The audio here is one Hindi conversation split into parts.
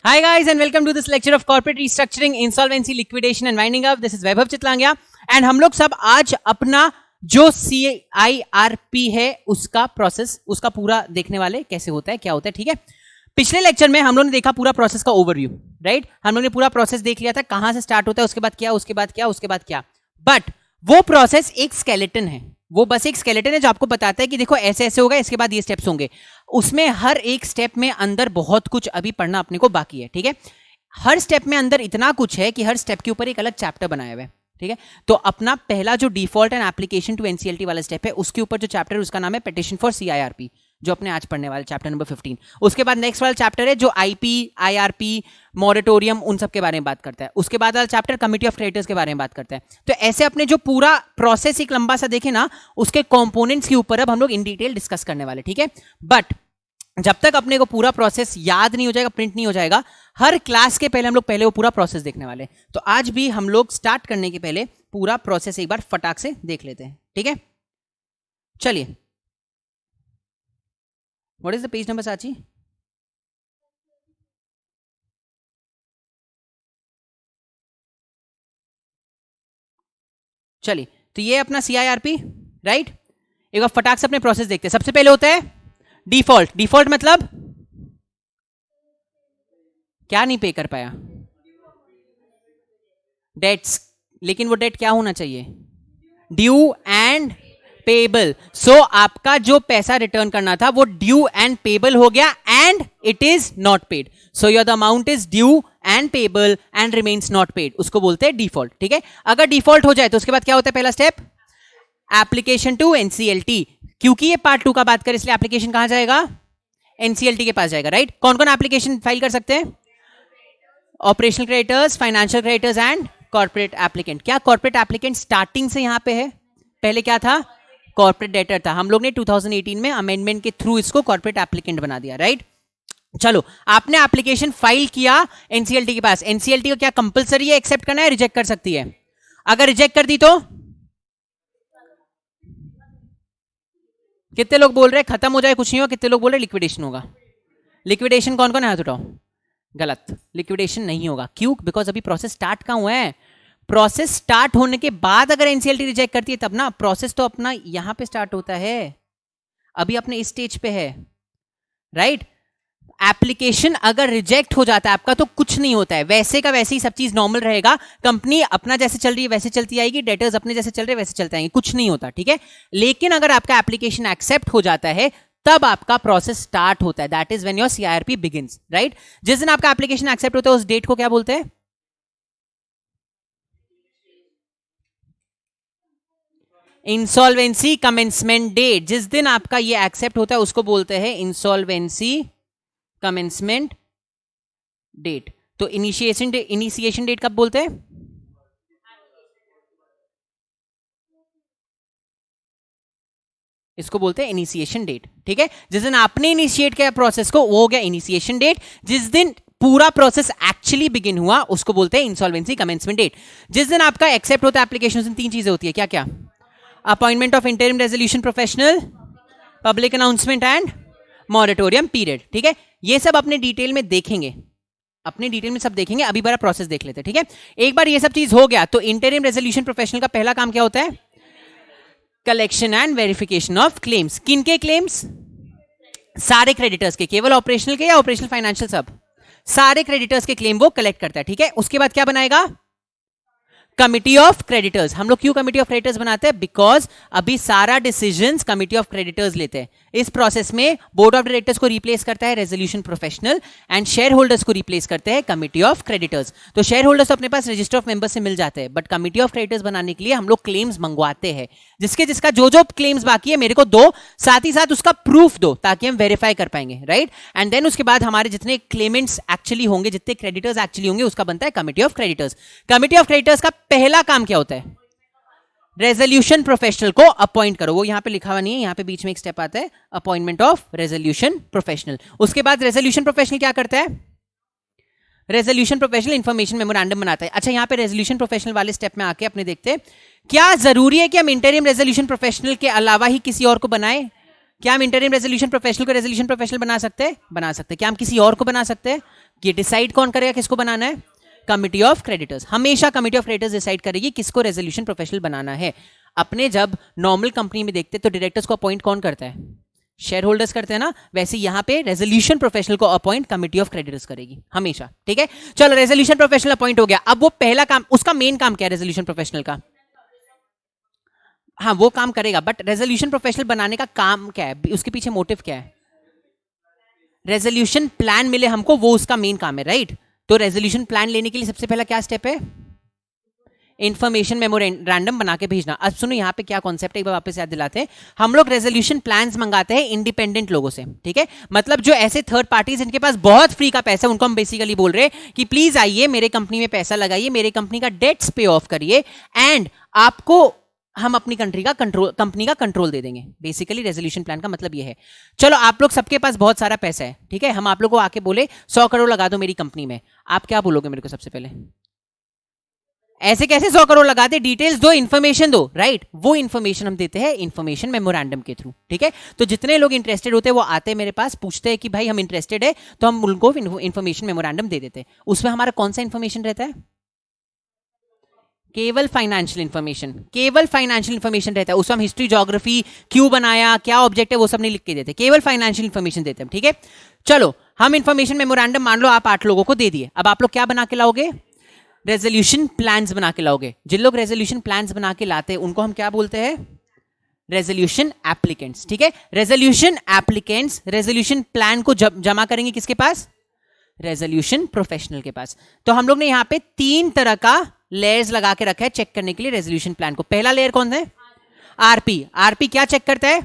Hi guys and welcome to this lecture of corporate restructuring, insolvency, liquidation and winding up. This is Vaibhav Chitlangia and हम लोग सब आज अपना जो CIRP है उसका प्रोसेस, उसका पूरा देखने वाले कैसे होता है, क्या होता है. ठीक है, पिछले लेक्चर में हम लोग ने देखा पूरा प्रोसेस का ओवरव्यू, राइट. हम लोग ने पूरा प्रोसेस देख लिया था, कहां से स्टार्ट होता है, उसके बाद क्या, उसके बाद क्या, उसके बाद क्या. बट वो प्रोसेस एक स्केलेटन है, वो बस एक स्केलेटन है जो आपको बताता है कि देखो ऐसे ऐसे होगा, इसके बाद ये स्टेप्स होंगे. उसमें हर एक स्टेप में अंदर बहुत कुछ अभी पढ़ना अपने को बाकी है. ठीक है, हर स्टेप में अंदर इतना कुछ है कि हर स्टेप के ऊपर एक अलग चैप्टर बनाया हुआ है. ठीक है, तो अपना पहला जो default and application to NCLT वाला स्टेप है, उसके ऊपर जो चैप्टर है उसका नाम है पिटीशन फॉर सीआईआरपी, जो अपने आज पढ़ने वाले चैप्टर नंबर 15. उसके बाद नेक्स्ट वाला चैप्टर है जो आईपी, आईआरपी, मॉरेटोरियम, उन सब के बारे में बात करता है. उसके बाद वाला चैप्टर कमिटी ऑफ क्रेडिटर्स के बारे में बात करता है. तो ऐसे अपने जो पूरा प्रोसेस एक लंबा सा देखे ना, उसके कंपोनेंट्स के ऊपर अब हम लोग इन डिटेल डिस्कस करने वाले. ठीक है, बट जब तक अपने को पूरा प्रोसेस याद नहीं हो जाएगा, प्रिंट नहीं हो जाएगा, हर क्लास के पहले हम लोग पहले वो पूरा प्रोसेस देखने वाले. तो आज भी हम लोग स्टार्ट करने के पहले पूरा प्रोसेस एक बार फटाक से देख लेते हैं. ठीक है, चलिए. What is the page number साची? चलिए, तो ये अपना सीआईआरपी, राइट. एक बार फटाक से अपने प्रोसेस देखते हैं. सबसे पहले होता है डिफॉल्ट. डिफॉल्ट मतलब क्या नहीं पे कर पाया, डेट्स. लेकिन वो डेट क्या होना चाहिए? Due and payable. सो आपका जो पैसा रिटर्न करना था वो ड्यू एंड पेबल हो गया and it is not paid. So your the amount is due and payable and remains not paid. उसको बोलते हैं डिफॉल्ट. ठीक है, अगर डिफॉल्ट हो जाए तो उसके बाद क्या होता है? पहला स्टेप एप्लीकेशन टू एनसीएलटी. क्योंकि ये पार्ट 2 का बात करें इसलिए एप्लीकेशन कहां जाएगा? एनसीएलटी के पास जाएगा, राइट. कौन कौन एप्लीकेशन फाइल कर सकते हैं? Operational creditors, financial creditors and corporate applicant. क्या कॉर्पोरेट एप्लीकेंट स्टार्टिंग से यहां पे है? पहले क्या था? कॉर्पोरेट डेटर था. हम लोग ने 2018 में अमेंडमेंट के थ्रू इसको कॉर्पोरेट एप्लीकेंट बना दिया, राइट. चलो, आपने एप्लीकेशन फाइल किया एनसीएलटी के पास. एनसीएलटी को क्या कंपलसरी है एक्सेप्ट करना है, रिजेक्ट कर सकती है? अगर रिजेक्ट कर दी तो कितने लोग बोल रहे हैं खत्म हो जाए कुछ नहीं हो? कितने लोग बोल रहे हैं लिक्विडेशन होगा? लिक्विडेशन कौन कौन है? हाथ उठाओ. गलत, लिक्विडेशन नहीं होगा. क्यों? बिकॉज अभी प्रोसेस स्टार्ट कहां हुआ है? प्रोसेस स्टार्ट होने के बाद अगर एनसीएलटी रिजेक्ट करती है तब ना. प्रोसेस तो अपना यहां पे स्टार्ट होता है, अभी अपने इस स्टेज पे है, राइट. एप्लीकेशन अगर रिजेक्ट हो जाता है आपका तो कुछ नहीं होता है, वैसे का वैसे ही सब चीज नॉर्मल रहेगा. कंपनी अपना जैसे चल रही है वैसे चलती आएगी, डेटर्स अपने जैसे चल रहे वैसे चलते आएंगे, कुछ नहीं होता. ठीक है, लेकिन अगर आपका एप्लीकेशन एक्सेप्ट हो जाता है तब आपका प्रोसेस स्टार्ट होता है. That is when your CIRP begins, right. जिस दिन आपका एप्लीकेशन एक्सेप्ट होता है उस डेट को क्या बोलते हैं? Insolvency commencement date. जिस दिन आपका ये एक्सेप्ट होता है उसको बोलते हैं इंसॉल्वेंसी कमेंसमेंट डेट. तो इनिशिएशन डेट कब बोलते हैं? इसको बोलते हैं इनिशिएशन डेट. ठीक है, जिस दिन आपने इनिशिएट किया प्रोसेस को वो हो गया इनिशिएशन डेट. जिस दिन पूरा प्रोसेस एक्चुअली बिगिन हुआ उसको बोलते हैं इंसॉल्वेंसी कमेंसमेंट डेट. जिस दिन आपका एक्सेप्ट होता है एप्लीकेशन, उस दिन 3 चीजें होती है. क्या क्या? Appointment of interim resolution professional, public announcement and moratorium period. ठीक है, ये सब अपने डिटेल में देखेंगे, अपने डिटेल में सब देखेंगे. अभी बड़ा प्रोसेस देख लेते हैं. ठीक है, एक बार ये सब चीज हो गया तो इंटरिम रेजोल्यूशन प्रोफेशनल का पहला काम क्या होता है? Collection and verification of claims. किनके क्लेम्स? सारे क्रेडिटर्स के. केवल ऑपरेशनल के या ऑपरेशनल फाइनेंशियल? सब, सारे क्रेडिटर्स के क्लेम वो कलेक्ट करता है. ठीक है, उसके बाद क्या बनाएगा? Committee of creditors. हम लोग क्यों कमिटी ऑफ क्रेडिटर्स बनाते हैं? बिकॉज अभी सारा डिसीजंस कमिटी ऑफ क्रेडिटर्स लेते हैं. इस प्रोसेस में बोर्ड ऑफ डायरेक्टर्स को रिप्लेस करता है resolution professional and share holders को रिप्लेस करते हैं कमिटी ऑफ क्रेडिटर्स. तो शेयर होल्डर्स तो अपने पास रजिस्टर ऑफ मेंबर्स से मिल जाते हैं, बट कमिटी ऑफ क्रेडिटर्स बनाने के लिए हम लोग क्लेम्स मंगवाते हैं. जिसका जो जो क्लेम्स बाकी है मेरे को दो, साथ ही साथ उसका प्रूफ दो ताकि हम वेरीफाई कर पाएंगे, राइट. एंड देन उसके बाद हमारे जितने क्लेमेंट्स एक्चुअली होंगे, जितने क्रेडिटर्स एक्चुअली होंगे, उसका बनता है committee of creditors. Committee of creditors का पहला काम क्या होता है? रेजोल्यूशन प्रोफेशनल को अपॉइंट करो. वो यहां पे लिखा हुआ नहीं है, यहां पे बीच में एक स्टेप आता है अपॉइंटमेंट ऑफ रेजोल्यूशन प्रोफेशनल. उसके बाद रेजोल्यूशन प्रोफेशनल क्या करता है? रेजोल्यूशन प्रोफेशनल इंफॉर्मेशन मेमोरेंडम बनाता है. अच्छा, यहां पे रेजोल्यूशन प्रोफेशनल वाले स्टेप में आके अपने देखते हैं क्या जरूरी है कि हम इंटरिम रेजोल्यूशन प्रोफेशनल के अलावा ही किसी और को बनाए? क्या हम इंटरिम रेजोल्यूशन प्रोफेशनल को रेजोल्यूशन प्रोफेशनल बना सकते हैं? बना सकते हैं। क्या हम किसी और को बना सकते हैं? ये डिसाइड कौन करेगा किसको बनाना है? Committee of creditors. हमेशा कमिटी ऑफ क्रेडिटर्स डिसाइड करेगी किसको रेजोल्यूशन प्रोफेशनल बनाना है। अपने जब नॉर्मल कंपनी में देखते तो डायरेक्टर्स को अपॉइंट कौन करता है? शेयर होल्डर्स करते हैं ना। वैसे यहां पे रेजोल्यूशन प्रोफेशनल को अपॉइंट कमिटी ऑफ क्रेडिटर्स करेगी हमेशा। ठीक है, चलो रेजोल्यूशन प्रोफेशनल अपॉइंट हो गया। अब वो पहला काम, उसका मेन काम क्या है रेजोल्यूशन प्रोफेशनल का? हाँ वो काम करेगा, बट रेजोल्यूशन प्रोफेशनल बनाने का काम क्या है, उसके पीछे मोटिव क्या है? रेजोल्यूशन प्लान मिले हमको, वो उसका मेन काम है, राइट? तो रेजोल्यूशन प्लान लेने के लिए सबसे पहला क्या स्टेप है? इंफॉर्मेशन मेमोरेंडम बना के भेजना। अब सुनो यहाँ पे क्या कॉन्सेप्ट है, एक बार वापस याद दिलाते हैं। हम लोग रेजोल्यूशन प्लान्स मंगाते हैं इंडिपेंडेंट लोगों से, ठीक है? मतलब जो ऐसे थर्ड पार्टीज इनके पास बहुत फ्री का पैसा, उनको हम बेसिकली बोल रहे हैं कि प्लीज आइए मेरे कंपनी में पैसा लगाइए, मेरे कंपनी का डेट्स पे ऑफ करिए एंड आपको हम अपनी कंपनी का कंट्रोल दे देंगे। बेसिकली रेजोल्यूशन प्लान का मतलब ये है। चलो आप लोग सबके पास बहुत सारा पैसा है, ठीक है? हम आप लोग को आके बोले 100 करोड़ लगा दो मेरी कंपनी में, आप क्या बोलोगे मेरे को सबसे पहले? ऐसे कैसे 100 करोड़ लगाते? डिटेल्स दो, इन्फॉर्मेशन दो, राइट? वो इन्फॉर्मेशन हम देते हैं इन्फॉर्मेशन मेमोरेंडम के थ्रू, ठीक है? तो जितने लोग इंटरेस्टेड होते हैं वो आते हैं मेरे पास, पूछते हैं कि भाई हम इंटरेस्टेड है, तो हम उनको इन्फॉर्मेशन मेमोरेंडम दे देते हैं। उसमें हमारा कौन सा इन्फॉर्मेशन रहता है? केवल फाइनेंशियल इन्फॉर्मेशन, केवल फाइनेंशियल इन्फॉर्मेशन रहता है। उसमें हम हिस्ट्री, ज्योग्राफी, क्यों बनाया, क्या ऑब्जेक्ट है, वो सब नहीं लिख के देते, केवल फाइनेंशियल इन्फॉर्मेशन देते हैं, ठीक है? चलो हम इन्फॉर्मेशन मेमोरेंडम मान लो आप 8 लोगों को दे दिए। अब आप लोग क्या बना के लाओगे? रेजोल्यूशन प्लान्स बना के लाओगे। जिन लोग रेजोल्यूशन प्लान्स बना के लाते हैं उनको हम क्या बोलते हैं? रेजोल्यूशन एप्लीकेंट्स, ठीक है? रेजोल्यूशन एप्लीकेंट्स रेजोल्यूशन प्लान को जमा करेंगे किसके पास? रेजोल्यूशन प्रोफेशनल के पास। तो हम लोग ने यहाँ पे 3 तरह का लेयर्स लगा के रखा है चेक करने के लिए रेजोल्यूशन प्लान को। पहला लेयर कौन है? आरपी। आरपी क्या चेक करता है?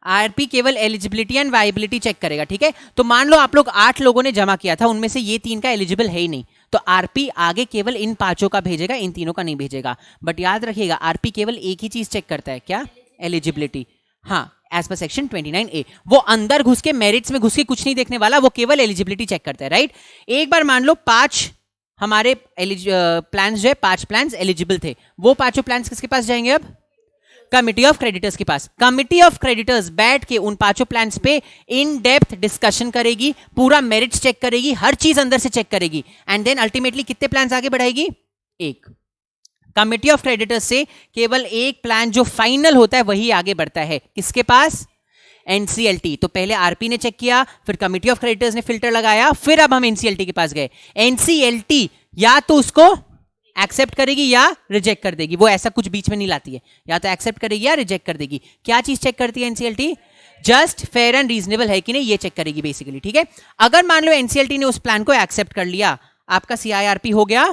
आरपी केवल एलिजिबिलिटी एंड वायबिलिटी चेक करेगा, ठीक है? तो मान लो आप लोग 8 लोगों ने जमा किया था, उनमें से ये 3 का एलिजिबल है ही नहीं, तो आरपी आगे केवल इन 5 का भेजेगा, इन तीनों का नहीं भेजेगा। बट याद रखिएगा आरपी केवल एक ही चीज चेक करता है, क्या? एलिजिबिलिटी। हाँ, एज पर सेक्शन 29A वो अंदर घुस के मेरिट्स में घुस के कुछ नहीं देखने वाला, वो केवल एलिजिबिलिटी चेक करता है, राइट? एक बार मान लो 5 हमारे प्लान्स जो है 5 प्लान्स एलिजिबल थे, वो 5 प्लान्स किसके पास जाएंगे? अब कमिटी ऑफ क्रेडिटर्स के पास। कमिटी ऑफ क्रेडिटर्स बैठ के उन 5 प्लान्स पे इन डेप्थ डिस्कशन करेगी, पूरा मेरिट्स चेक करेगी, हर चीज अंदर से चेक करेगी एंड देन अल्टीमेटली कितने प्लान्स आगे बढ़ाएगी? 1। कमिटी ऑफ क्रेडिटर्स से केवल एक प्लान जो फाइनल होता है वही आगे बढ़ता है, किसके पास? एनसीएलटी। तो पहले आरपी ने चेक किया, फिर कमिटी ऑफ क्रेडिटर्स ने फिल्टर लगाया, फिर अब हम एनसीएलटी के पास गए। एनसीएलटी या तो उसको एक्सेप्ट करेगी या रिजेक्ट कर देगी, वो ऐसा कुछ बीच में नहीं लाती है, या तो एक्सेप्ट करेगी या रिजेक्ट कर देगी। क्या चीज चेक करती है NCLT? Just, fair and reasonable है कि नहीं, ये चेक करेगी बेसिकली, ठीक है? अगर मान लो एनसीएलटी ने उस प्लान को एक्सेप्ट कर लिया, आपका सीआईआरपी हो गया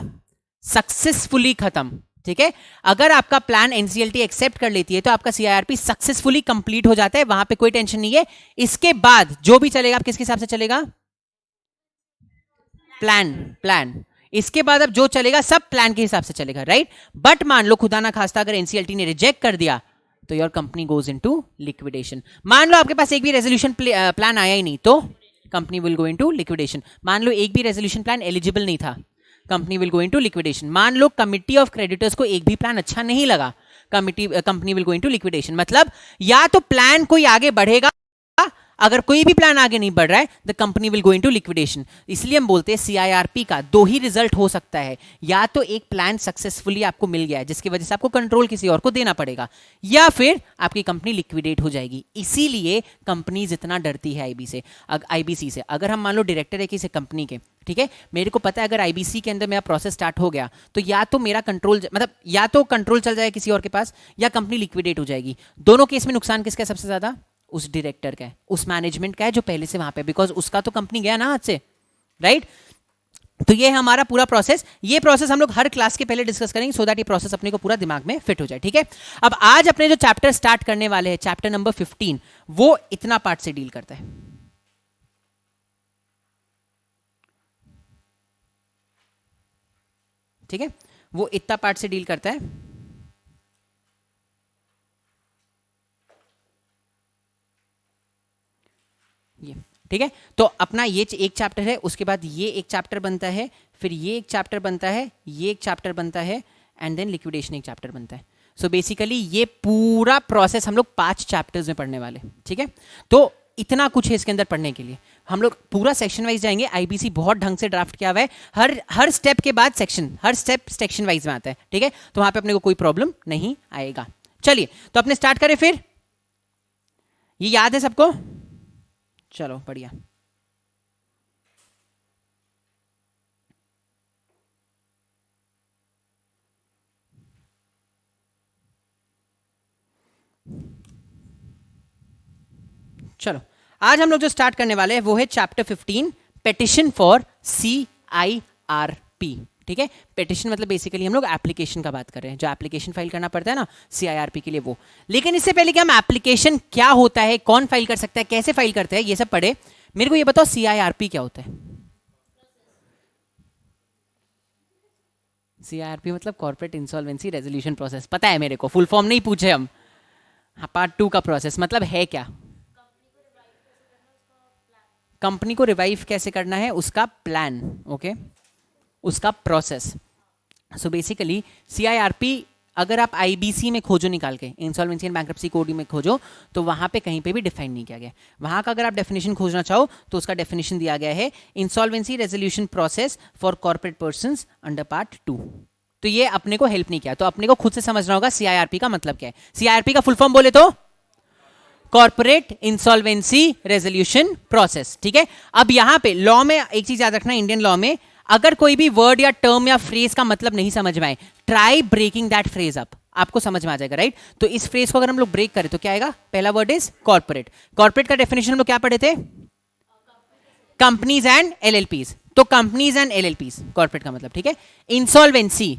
सक्सेसफुली खत्म, ठीक है? अगर आपका प्लान एनसीएलटी एक्सेप्ट कर लेती है तो आपका सीआईआरपी सक्सेसफुली कंप्लीट हो जाता है, वहां पे कोई टेंशन नहीं है। इसके बाद जो भी चलेगा, आप किसके हिसाब से चलेगा? प्लान। इसके बाद अब जो चलेगा सब प्लान के हिसाब से चलेगा, राइट? बट मान लो खुदा ना खास्ता अगर एनसीएलटी ने रिजेक्ट कर दिया तो your company goes into liquidation. मान लो आपके पास एक भी रेजोल्यूशन प्लान आया ही नहीं तो company will go into liquidation. मान लो एक भी रेजोल्यूशन प्लान एलिजिबल नहीं था, company will go into liquidation. मान लो कमिटी ऑफ क्रेडिटर्स को एक भी प्लान अच्छा नहीं लगा, company will go into liquidation. मतलब या तो प्लान कोई आगे बढ़ेगा, अगर कोई भी प्लान आगे नहीं बढ़ रहा है the company will go into liquidation. इसलिए हम बोलते हैं सीआईआरपी का 2 ही रिजल्ट हो सकता है, या तो एक प्लान सक्सेसफुली आपको मिल गया है जिसकी वजह से आपको कंट्रोल किसी और को देना पड़ेगा, या फिर आपकी कंपनी लिक्विडेट हो जाएगी। इसीलिए कंपनी जितना डरती है आईबीसी से। अगर हम मान लो डायरेक्टर है किसी कंपनी के, ठीक है, मेरे को पता है अगर आईबीसी के अंदर मेरा प्रोसेस स्टार्ट हो गया तो या तो मेरा कंट्रोल, मतलब या तो कंट्रोल चल जाएगा किसी और के पास या कंपनी लिक्विडेट हो जाएगी। दोनों केस में नुकसान किसका है सबसे ज्यादा? उस डायरेक्टर का है, उस मैनेजमेंट का है जो पहले से वहां पे, बिकॉज उसका तो कंपनी गया ना हाथ से, राइट? तो ये है हमारा पूरा प्रोसेस। ये प्रोसेस हम लोग हर क्लास के पहले डिस्कस करेंगे सो दैट ये प्रोसेस अपने को पूरा दिमाग में फिट हो जाए, ठीक है? अब आज अपने जो चैप्टर स्टार्ट करने वाले हैं, चैप्टर नंबर 15, वो इतना पार्ट से डील करता है, ठीक है? वो इतना पार्ट से डील करता है। ये ठीक है, तो अपना ये एक चैप्टर है, उसके बाद ये एक चैप्टर बनता है, फिर ये एक चैप्टर बनता है, ये एक चैप्टर बनता है एंड देन लिक्विडेशन एक चैप्टर बनता है। सो बेसिकली ये पूरा प्रोसेस हम लोग 5 चैप्टर्स में पढ़ने वाले, ठीक है। तो इतना कुछ है इसके अंदर पढ़ने के लिए, हम लोग पूरा सेक्शन वाइज जाएंगे। आईबीसी बहुत ढंग से ड्राफ्ट किया हुआ है, हर स्टेप के बाद सेक्शन, हर स्टेप सेक्शन वाइज में आता है, ठीक है। तो वहां पे अपने को कोई प्रॉब्लम नहीं आएगा। चलिए तो अपने स्टार्ट करें फिर। ये याद है सबको? चलो बढ़िया। चलो आज हम लोग जो स्टार्ट करने वाले हैं वो है चैप्टर 15 पेटिशन फॉर CIRP, ठीक है। पेटिशन मतलब बेसिकली हम लोग एप्लीकेशन का बात कर रहे हैं, जो एप्लीकेशन फाइल करना पड़ता है ना CIRP के लिए वो। लेकिन इससे पहले कि हम एप्लीकेशन क्या होता है, कौन फाइल कर सकता है, कैसे फाइल करते हैं, ये सब पढ़े, मेरे को ये बताओ CIRP क्या होता है? CIRP मतलब कॉर्पोरेट इंसॉल्वेंसी रेजोल्यूशन प्रोसेस, पता है मेरे को, फुल फॉर्म नहीं पूछे हम। हाँ, पार्ट 2 का प्रोसेस मतलब है क्या? कंपनी को रिवाइव कैसे करना है उसका प्लान, ओके, उसका प्रोसेस। सो बेसिकली CIRP अगर आप IBC में खोजो निकाल के, इंसॉल्वेंसी एंड बैंक्रप्सी कोड में खोजो, तो वहां पे कहीं पे भी डिफाइन नहीं किया गया। वहां का अगर आप डेफिनेशन खोजना चाहो तो उसका डेफिनेशन दिया गया है insolvency resolution process for corporate persons under part 2। तो ये अपने को हेल्प नहीं किया, तो अपने को खुद से समझना होगा CIRP का मतलब क्या है। CIRP का फुल फॉर्म बोले तो कॉर्पोरेट इंसॉल्वेंसी रेजोल्यूशन प्रोसेस, ठीक है। अब यहां पे लॉ में एक चीज याद रखना, इंडियन लॉ में अगर कोई भी वर्ड या टर्म या फ्रेज का मतलब नहीं समझ में आए, try breaking that phrase up, आपको समझ में आ जाएगा, राइट। तो इस फ्रेज को अगर हम लोग ब्रेक करें तो क्या आएगा? पहला वर्ड इज कॉर्पोरेट। कॉर्पोरेट का डेफिनेशन हम लोग क्या पढ़े थे? Companies and LLPs। तो कंपनीज एंड LLPs कॉर्पोरेट का मतलब, ठीक है। इंसॉल्वेंसी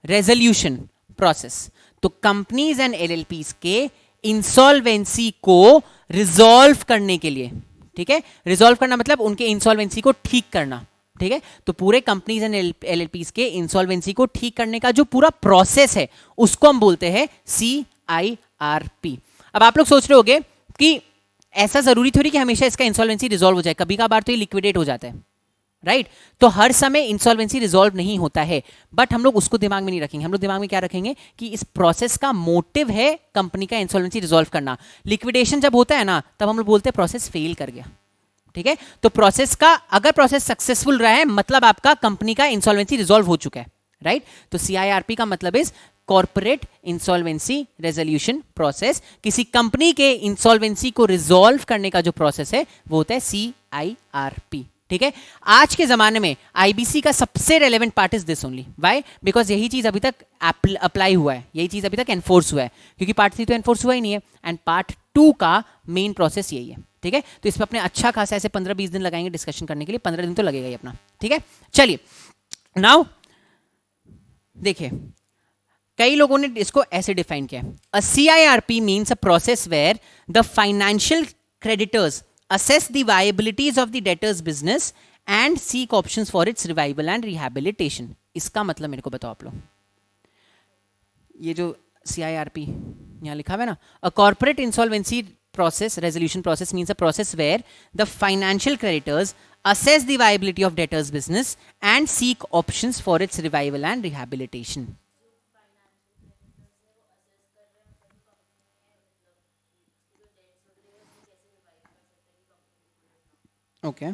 रेजोल्यूशन प्रोसेस, तो कंपनीज एंड LLPs के इंसॉल्वेंसी को रिजॉल्व करने के लिए, ठीक है। रिजॉल्व करना मतलब उनके इंसॉल्वेंसी को ठीक करना, ठीक है। तो पूरे कंपनीज एंड LLPs के इंसॉल्वेंसी को ठीक करने का जो पूरा प्रोसेस है उसको हम बोलते हैं CIRP। अब आप लोग सोच रहे होंगे कि ऐसा जरूरी थोड़ी कि हमेशा इसका इंसॉल्वेंसी रिजॉल्व हो जाए, कभी कभार तो ये लिक्विडेट हो जाता है, राइट। तो हर समय इंसॉल्वेंसी रिजॉल्व नहीं होता है, बट हम लोग उसको दिमाग में नहीं रखेंगे। हम लोग दिमाग में क्या रखेंगे कि इस प्रोसेस का मोटिव है कंपनी का इंसॉल्वेंसी रिजॉल्व करना। लिक्विडेशन जब होता है ना, तब हम लोग बोलते हैं प्रोसेस फेल कर गया, ठीक है। तो प्रोसेस का अगर प्रोसेस सक्सेसफुल रहा है मतलब आपका कंपनी का इंसॉल्वेंसी रिजॉल्व हो चुका है, राइट। तो CIRP का मतलब is corporate insolvency resolution process. किसी कंपनी के इंसॉल्वेंसी को रिजॉल्व करने का जो प्रोसेस है वो होता है CIRP, ठीक है। आज के जमाने में IBC का सबसे relevant part is this only. Why? Because यही चीज अभी तक अप्लाई हुआ है, यही चीज अभी तक एनफोर्स हुआ है, क्योंकि पार्ट 3 तो एनफोर्स हुआ ही नहीं है। एंड पार्ट 2 का मेन प्रोसेस यही है, ठीक है। तो इस पर अपने अच्छा खासा ऐसे 15-20 दिन लगाएंगे डिस्कशन करने के लिए, 15 दिन तो लगेगा ही अपना, ठीक है। चलिए नाउ देखिए, कई लोगों ने इसको ऐसे डिफाइन किया, a CIRP means a process where the financial creditors assess the viabilities of the debtor's business and seek options for its revival and rehabilitation। इसका मतलब मेरे को बताओ आप लोग। ये जो CIRP यहाँ लिखा हुआ है ना, a corporate insolvency process resolution process means a process where the financial creditors assess the viability of debtor's business and seek options for its revival and rehabilitation। Okay,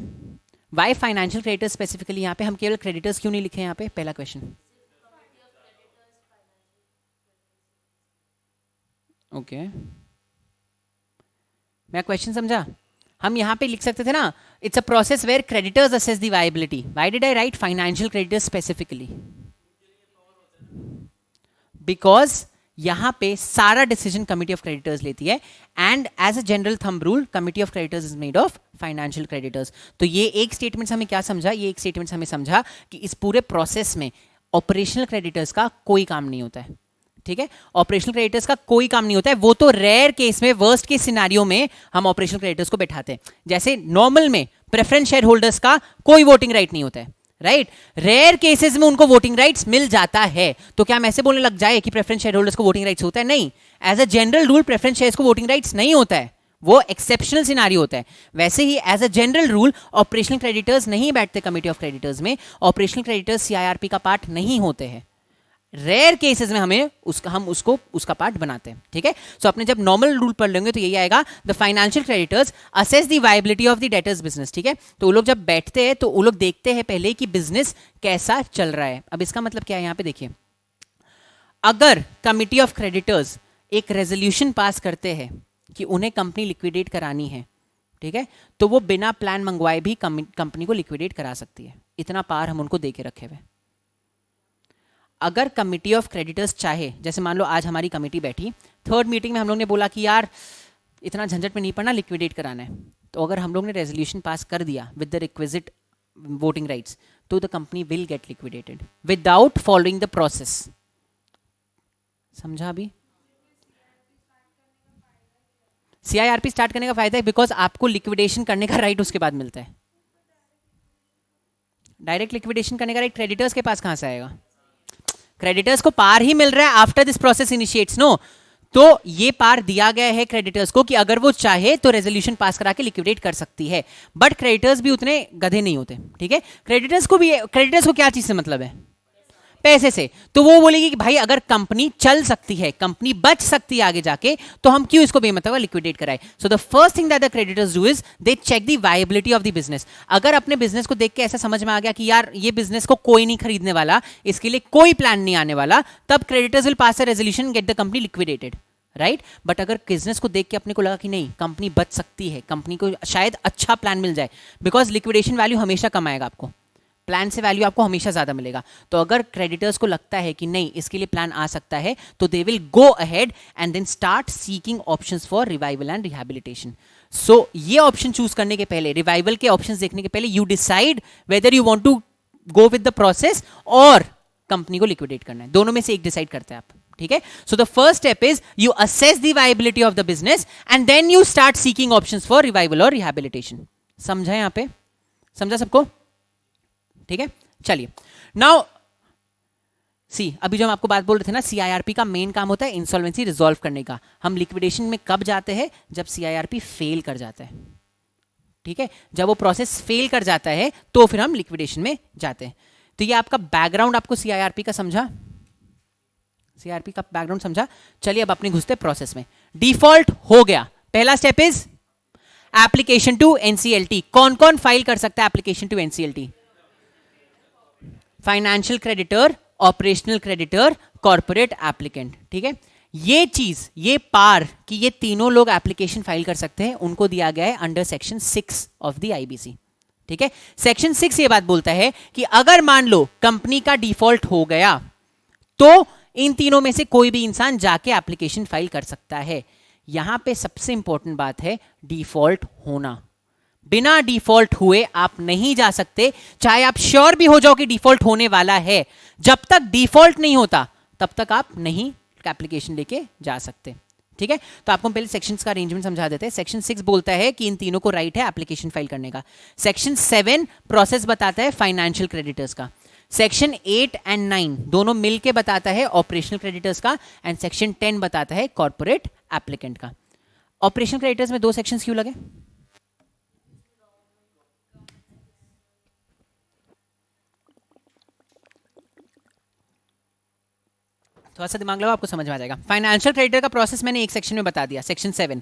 why financial creditors specifically? यहाँ पे हम केवल क्रेडिटर्स क्यों नहीं लिखे यहाँ पे? पहला क्वेश्चन। ओके, मैं क्वेश्चन समझा? हम यहाँ पे लिख सकते थे ना, it's a process where creditors assess the viability. Why did I write financial creditors specifically? Because यहां पे सारा डिसीजन कमिटी ऑफ क्रेडिटर्स लेती है, and as a general thumb rule committee of creditors is made of financial creditors. तो ये एक स्टेटमेंट हमें क्या समझा? ये एक स्टेटमेंट हमें समझा कि इस पूरे प्रोसेस में ऑपरेशनल क्रेडिटर्स का कोई काम नहीं होता है, ठीक है। ऑपरेशनल क्रेडिटर्स का कोई काम नहीं होता है, वो तो रेयर केस में, वर्स्ट केस सिनेरियो में हम ऑपरेशनल क्रेडिटर्स को बैठाते हैं। जैसे नॉर्मल में प्रेफरेंस शेयर होल्डर्स का कोई वोटिंग राइट नहीं होता है, राइट। रेयर केसेस में उनको वोटिंग राइट्स मिल जाता है। तो क्या हम ऐसे बोलने लग जाए कि प्रेफरेंस शेयर होल्डर्स को वोटिंग राइट्स होता है? नहीं, as a general rule preference shares को वोटिंग राइट्स नहीं होता है, वो एक्सेप्शनल सिनारियो होता है। वैसे ही as a general rule operational creditors नहीं बैठते कमिटी ऑफ क्रेडिटर्स में, ऑपरेशनल क्रेडिटर्स CIRP का पार्ट नहीं होते हैं। रेयर केसेस में हम उसका पार्ट बनाते हैं, ठीक है। सो आपने जब नॉर्मल रूल पढ़ लेंगे तो यही आएगा, the financial creditors assess the viability of the debtors business, ठीक है। तो वो लोग जब बैठते हैं तो वो लोग देखते हैं पहले कि बिजनेस कैसा चल रहा है। अब इसका मतलब क्या है, यहां पे देखिए, अगर कमिटी ऑफ क्रेडिटर्स एक रेजोल्यूशन पास करते हैं कि उन्हें कंपनी लिक्विडेट करानी है, ठीक है, तो वो बिना प्लान मंगवाए भी कंपनी को लिक्विडेट करा सकती है। इतना पावर हम उनको दे के रखे हुए। अगर कमिटी ऑफ क्रेडिटर्स चाहे, जैसे मान लो आज हमारी कमिटी बैठी, थर्ड मीटिंग में हम लोग ने बोला कि यार इतना झंझट में नहीं पड़ना, लिक्विडेट कराना है, तो अगर हम लोग ने रेजोल्यूशन पास कर दिया with the requisite voting rights, तो the company will get liquidated without following the process. समझा? अभी सीआईआरपी स्टार्ट करने का फायदा है बिकॉज आपको लिक्विडेशन करने का राइट उसके बाद मिलता है। डायरेक्ट लिक्विडेशन करने का राइट क्रेडिटर्स के पास कहां से आएगा? क्रेडिटर्स को पार ही मिल रहा है after this process initiates, no. तो ये पार दिया गया है क्रेडिटर्स को कि अगर वो चाहे तो रेजोल्यूशन पास करा के लिक्विडेट कर सकती है, बट क्रेडिटर्स भी उतने गधे नहीं होते, ठीक है। क्रेडिटर्स को क्या चीज से मतलब है? पैसे से। तो वो बोलेगी कि भाई अगर कंपनी चल सकती है, कंपनी बच सकती है आगे जाके, तो हम क्यों इसको बेमतलब लिक्विडेट कराए। So the first thing that the creditors do is they check the viability of the business. अगर अपने बिजनेस को देख के ऐसा समझ में आ गया कि यार ये बिजनेस को कोई नहीं खरीदने वाला, इसके लिए कोई प्लान नहीं आने वाला, तब creditors will pass a resolution, get the company liquidated, right. But अगर बिजनेस को देख के अपने को लगा कि नहीं कंपनी बच सकती है, कंपनी को शायद अच्छा प्लान मिल जाए, बिकॉज लिक्विडेशन वैल्यू हमेशा कम आएगा, आपको प्लान से वैल्यू आपको हमेशा ज्यादा मिलेगा। तो अगर क्रेडिटर्स को लगता है कि नहीं इसके लिए प्लान आ सकता है, तो they will go ahead and then start seeking options for revival and rehabilitation. So ये ऑप्शन चूज करने के पहले, रिवाइवल के ऑप्शंस देखने के पहले, you decide whether you want to go with the process और कंपनी को लिक्विडेट करना है। दोनों में से एक डिसाइड करते हैं आप, ठीक है। So the first step is you assess the viability of the business and then you start seeking options for revival और रिहैबिलिटेशन। समझा यहां पे? समझा सबको? ठीक है, चलिए। नाउ सी, अभी जो हम आपको बात बोल रहे थे ना, सीआईआरपी का मेन काम होता है इंसॉल्वेंसी रिजॉल्व करने का। हम लिक्विडेशन में कब जाते हैं? जब सीआईआरपी फेल कर जाता है, ठीक है। जब वो प्रोसेस फेल कर जाता है तो फिर हम लिक्विडेशन में जाते हैं। तो ये आपका बैकग्राउंड आपको सीआईआरपी का समझा? सीआईआरपी का बैकग्राउंड समझा? चलिए अब अपने घुसते प्रोसेस में। डिफॉल्ट हो गया, पहला step is application to NCLT. कौन कौन फाइल कर सकता है application to NCLT? Financial creditor, operational creditor, corporate applicant, ठीक है। ये चीज, ये पार कि ये तीनों लोग एप्लीकेशन फाइल कर सकते हैं, उनको दिया गया है under section 6 of the IBC, ठीक है। सेक्शन 6 ये बात बोलता है कि अगर मान लो कंपनी का डिफॉल्ट हो गया तो इन तीनों में से कोई भी इंसान जाके एप्लीकेशन फाइल कर सकता है। यहां पे सबसे इंपॉर्टेंट बात है डिफॉल्ट होना। बिना डिफॉल्ट हुए आप नहीं जा सकते, चाहे आप श्योर भी हो जाओ कि डिफॉल्ट होने वाला है। जब तक डिफॉल्ट नहीं होता तब तक आप नहीं एप्लीकेशन लेके जा सकते, ठीक है। तो आपको पहले सेक्शंस का अरेंजमेंट समझा देते हैं। सेक्शन 6 बोलता है कि इन तीनों को राइट है एप्लीकेशन फाइल करने का। सेक्शन 7 प्रोसेस बताता है फाइनेंशियल क्रेडिटर्स का। सेक्शन 8 एंड 9 दोनों मिलके बताता है ऑपरेशनल क्रेडिटर्स का, एंड सेक्शन 10 बताता है कॉर्पोरेट एप्लीकेंट का। ऑपरेशनल क्रेडिटर्स में 2 सेक्शंस क्यों लगे? थोड़ा सा दिमाग लगाओ, आपको समझ में आ जाएगा। फाइनेंशियल क्रेडिटर का प्रोसेस मैंने एक सेक्शन में बता दिया, सेक्शन 7।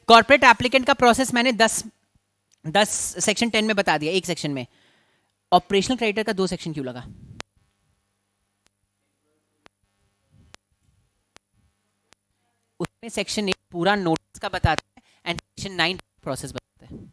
कॉर्पोरेट एप्लीकेंट का प्रोसेस मैंने 10 सेक्शन 10 में बता दिया, एक सेक्शन में। ऑपरेशनल क्रेडिटर का 2 सेक्शन क्यों लगा? उसमें सेक्शन 8 पूरा नोटिस का बताता है एंड सेक्शन 9 प्रोसेस बताता है।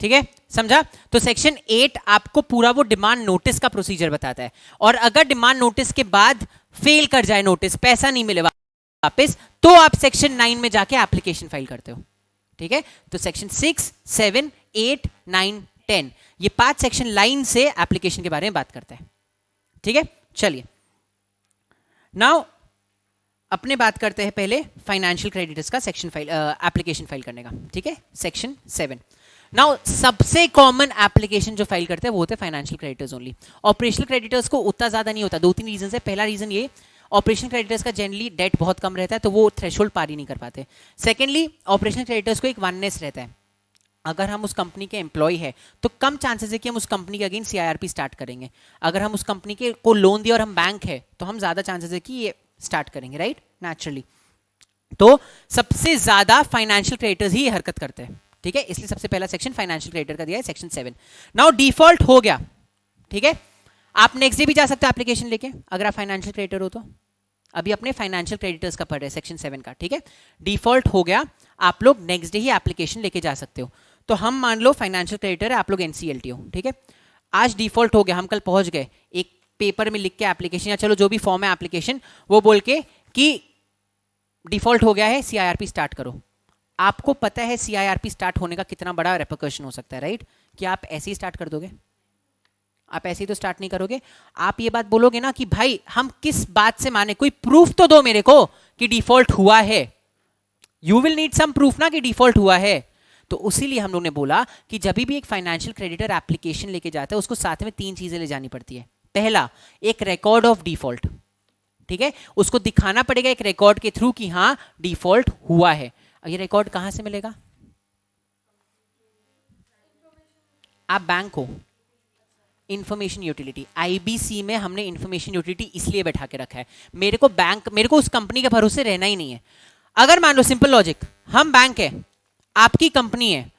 ठीक है, समझा? तो सेक्शन 8 आपको पूरा वो डिमांड नोटिस का प्रोसीजर बताता है, और अगर डिमांड नोटिस के बाद फेल कर जाए नोटिस, पैसा नहीं मिले वापस, तो आप सेक्शन 9 में जाके एप्लीकेशन फाइल करते हो, ठीक है। तो सेक्शन 6, 7, 8, 9, 10 ये 5 सेक्शन लाइन से एप्लीकेशन के बारे में बात करते हैं, ठीक है। चलिए नाउ अपने बात करते हैं पहले फाइनेंशियल क्रेडिटर्स का सेक्शन फाइल एप्लीकेशन फाइल करने का, ठीक है। सेक्शन 7 नाउ सबसे कॉमन एप्लीकेशन जो फाइल करते हैं वो होते हैं financial creditors only. Operational creditors को उतना ज्यादा नहीं होता, 2-3 रीजन है। पहला रीजन ये, ऑपरेशनल क्रेडिटर्स का जनरली डेट बहुत कम रहता है तो वो थ्रेशोल्ड पार ही नहीं कर पाते। सेकेंडली, ऑपरेशनल क्रेडिटर्स को एक वननेस रहता है, अगर हम उस कंपनी के एम्प्लॉय है तो कम चांसेस है कि हम उस कंपनी के अगेंस्ट सीआईआरपी स्टार्ट करेंगे। अगर हम उस कंपनी के को लोन दिया और हम बैंक है तो हम ज्यादा चांसेस है कि ये स्टार्ट करेंगे, राइट, नेचुरली। तो सबसे ज्यादा फाइनेंशियल क्रेडिटर्स ही हरकत करते हैं, ठीक है, इसलिए सबसे पहला सेक्शन फाइनेंशियल क्रेडिटर का दिया है, सेक्शन 7। नाउ डिफॉल्ट हो गया, ठीक है, आप नेक्स्ट डे भी जा सकते हो एप्लीकेशन लेके अगर आप फाइनेंशियल क्रेडिटर हो तो। अभी अपने फाइनेंशियल क्रेडिटर्स का पढ़ रहे हैं सेक्शन 7 का, ठीक है। डिफॉल्ट हो गया, आप लोग नेक्स्ट डे ही एप्लीकेशन लेके जा सकते हो। तो हम मान लो फाइनेंशियल क्रेडिटर है, आप लोग एनसीएलटी हो, ठीक है, आज डिफॉल्ट हो गया, हम कल पहुंच गए, एक पेपर में लिख के एप्लीकेशन या चलो जो भी फॉर्म है एप्लीकेशन वो बोल के कि डिफॉल्ट हो गया है, सीआईआरपी स्टार्ट करो। आपको पता है सीआईआरपी स्टार्ट होने का कितना बड़ा रेपरकशन हो सकता है, राइट, कि आप ऐसे ही स्टार्ट कर दोगे, आप ऐसे ही तो स्टार्ट नहीं करोगे। आप ये बात बोलोगे ना कि भाई हम किस बात से माने, कोई प्रूफ तो दो मेरे को कि डिफॉल्ट हुआ है। You will need some proof ना कि डिफॉल्ट हुआ है। तो उसीलिए हम लोग ने बोला कि जब भी एक फाइनेंशियल क्रेडिटर एप्लीकेशन लेके जाता है उसको साथ में 3 चीजें ले जानी पड़ती है। पहला, एक रिकॉर्ड ऑफ डिफॉल्ट, ठीक है, उसको दिखाना पड़ेगा एक रिकॉर्ड के थ्रू कि हाँ डिफॉल्ट हुआ है। ये रिकॉर्ड कहां से मिलेगा? आप बैंक हो, इंफॉर्मेशन यूटिलिटी, आईबीसी में हमने इंफॉर्मेशन यूटिलिटी इसलिए बैठा के रखा है, मेरे को उस कंपनी के भरोसे रहना ही नहीं है। अगर मान लो सिंपल लॉजिक, हम बैंक है, आपकी कंपनी है,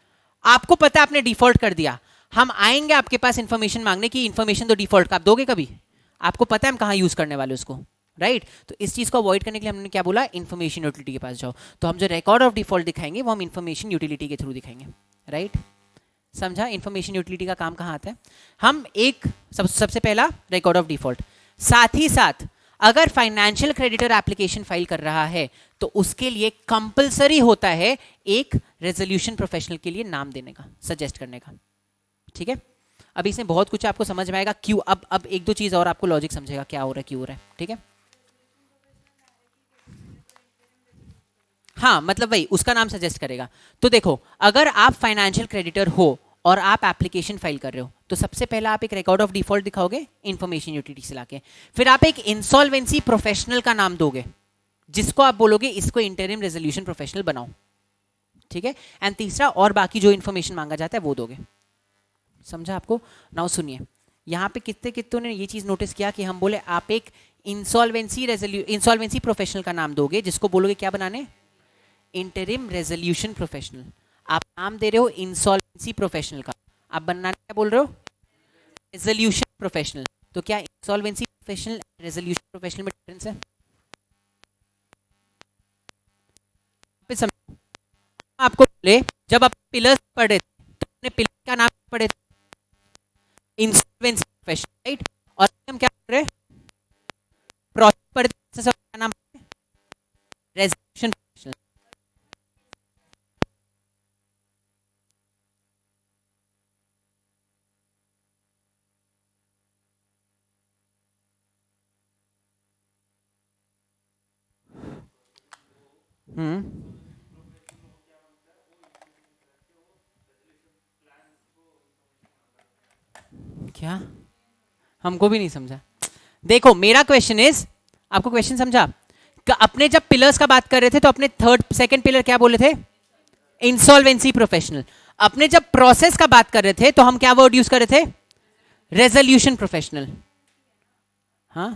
आपको पता है आपने डिफॉल्ट कर दिया, हम आएंगे आपके पास इंफॉर्मेशन मांगने की, इंफॉर्मेशन तो डिफॉल्ट का आप दोगे कभी? आपको पता है हम कहां यूज करने वाले उसको, राइट। तो इस चीज को अवॉइड करने के लिए हमने क्या बोला, इंफॉर्मेशन यूटिलिटी के पास जाओ। तो हम जो रिकॉर्ड ऑफ डिफॉल्ट दिखाएंगे वो हम इंफॉर्मेशन यूटिलिटी के थ्रू दिखाएंगे, राइट। समझा इंफॉर्मेशन यूटिलिटी का काम कहां आता है? हम एक सबसे पहला रिकॉर्ड ऑफ डिफॉल्ट, साथ ही साथ अगर फाइनेंशियल क्रेडिटर एप्लीकेशन फाइल कर रहा है तो उसके लिए कंपलसरी होता है एक रेजोल्यूशन प्रोफेशनल के लिए नाम देने का, सजेस्ट करने का, ठीक है। अभी इसमें बहुत कुछ आपको समझ में आएगा क्यों। अब एक दो चीज और आपको लॉजिक समझेगा क्या हो रहा है क्यों हो रहा है, ठीक है। हाँ, मतलब वही उसका नाम सजेस्ट करेगा। तो देखो, अगर आप फाइनेंशियल क्रेडिटर हो और आप एप्लीकेशन फाइल कर रहे हो तो सबसे पहला आप एक रिकॉर्ड ऑफ डिफॉल्ट दिखाओगे इंफॉर्मेशन यूटिलिटी से लाके, फिर आप एक इंसॉल्वेंसी प्रोफेशनल का नाम दोगे जिसको आप बोलोगे इसको इंटरिम रेजोल्यूशन प्रोफेशनल बनाओ, ठीक है। एंड तीसरा और बाकी जो इंफॉर्मेशन मांगा जाता है वो दोगे। समझा आपको? नाउ सुनिए, यहां पे कितने ने ये चीज नोटिस किया कि हम बोले आप एक इंसॉल्वेंसी प्रोफेशनल का नाम दोगे जिसको बोलोगे क्या बनाने, इंटरिम रेजोल्यूशन प्रोफेशनल। आप नाम दे रहे हो इंसॉल्वेंसी प्रोफेशनल का, आप बनाने क्या बोल रहे हो, रेजोल्यूशन प्रोफेशनल। तो क्या इंसॉल्वेंसी प्रोफेशनल रेजोल्यूशन प्रोफेशनल में डिफरेंस है? आपको बोले जब आप पिलर्स पढ़ रहे थे तो अपने पिलर का नाम पढ़े थे इंसॉल्वेंसी प्रोफेशनल, राइट। और हम क्या कर रहे हैं, प्रोसेस पढ़ते हैं, क्या नाम, रेजोल्यूशन प्रोफेशनल। क्या? हमको भी नहीं समझा। देखो मेरा क्वेश्चन इज, आपको क्वेश्चन समझा? अपने जब पिलर्स का बात कर रहे थे तो अपने सेकंड पिलर क्या बोले थे, इंसॉल्वेंसी प्रोफेशनल। अपने जब प्रोसेस का बात कर रहे थे तो हम क्या वर्ड यूज कर रहे थे, रेजोल्यूशन प्रोफेशनल। हाँ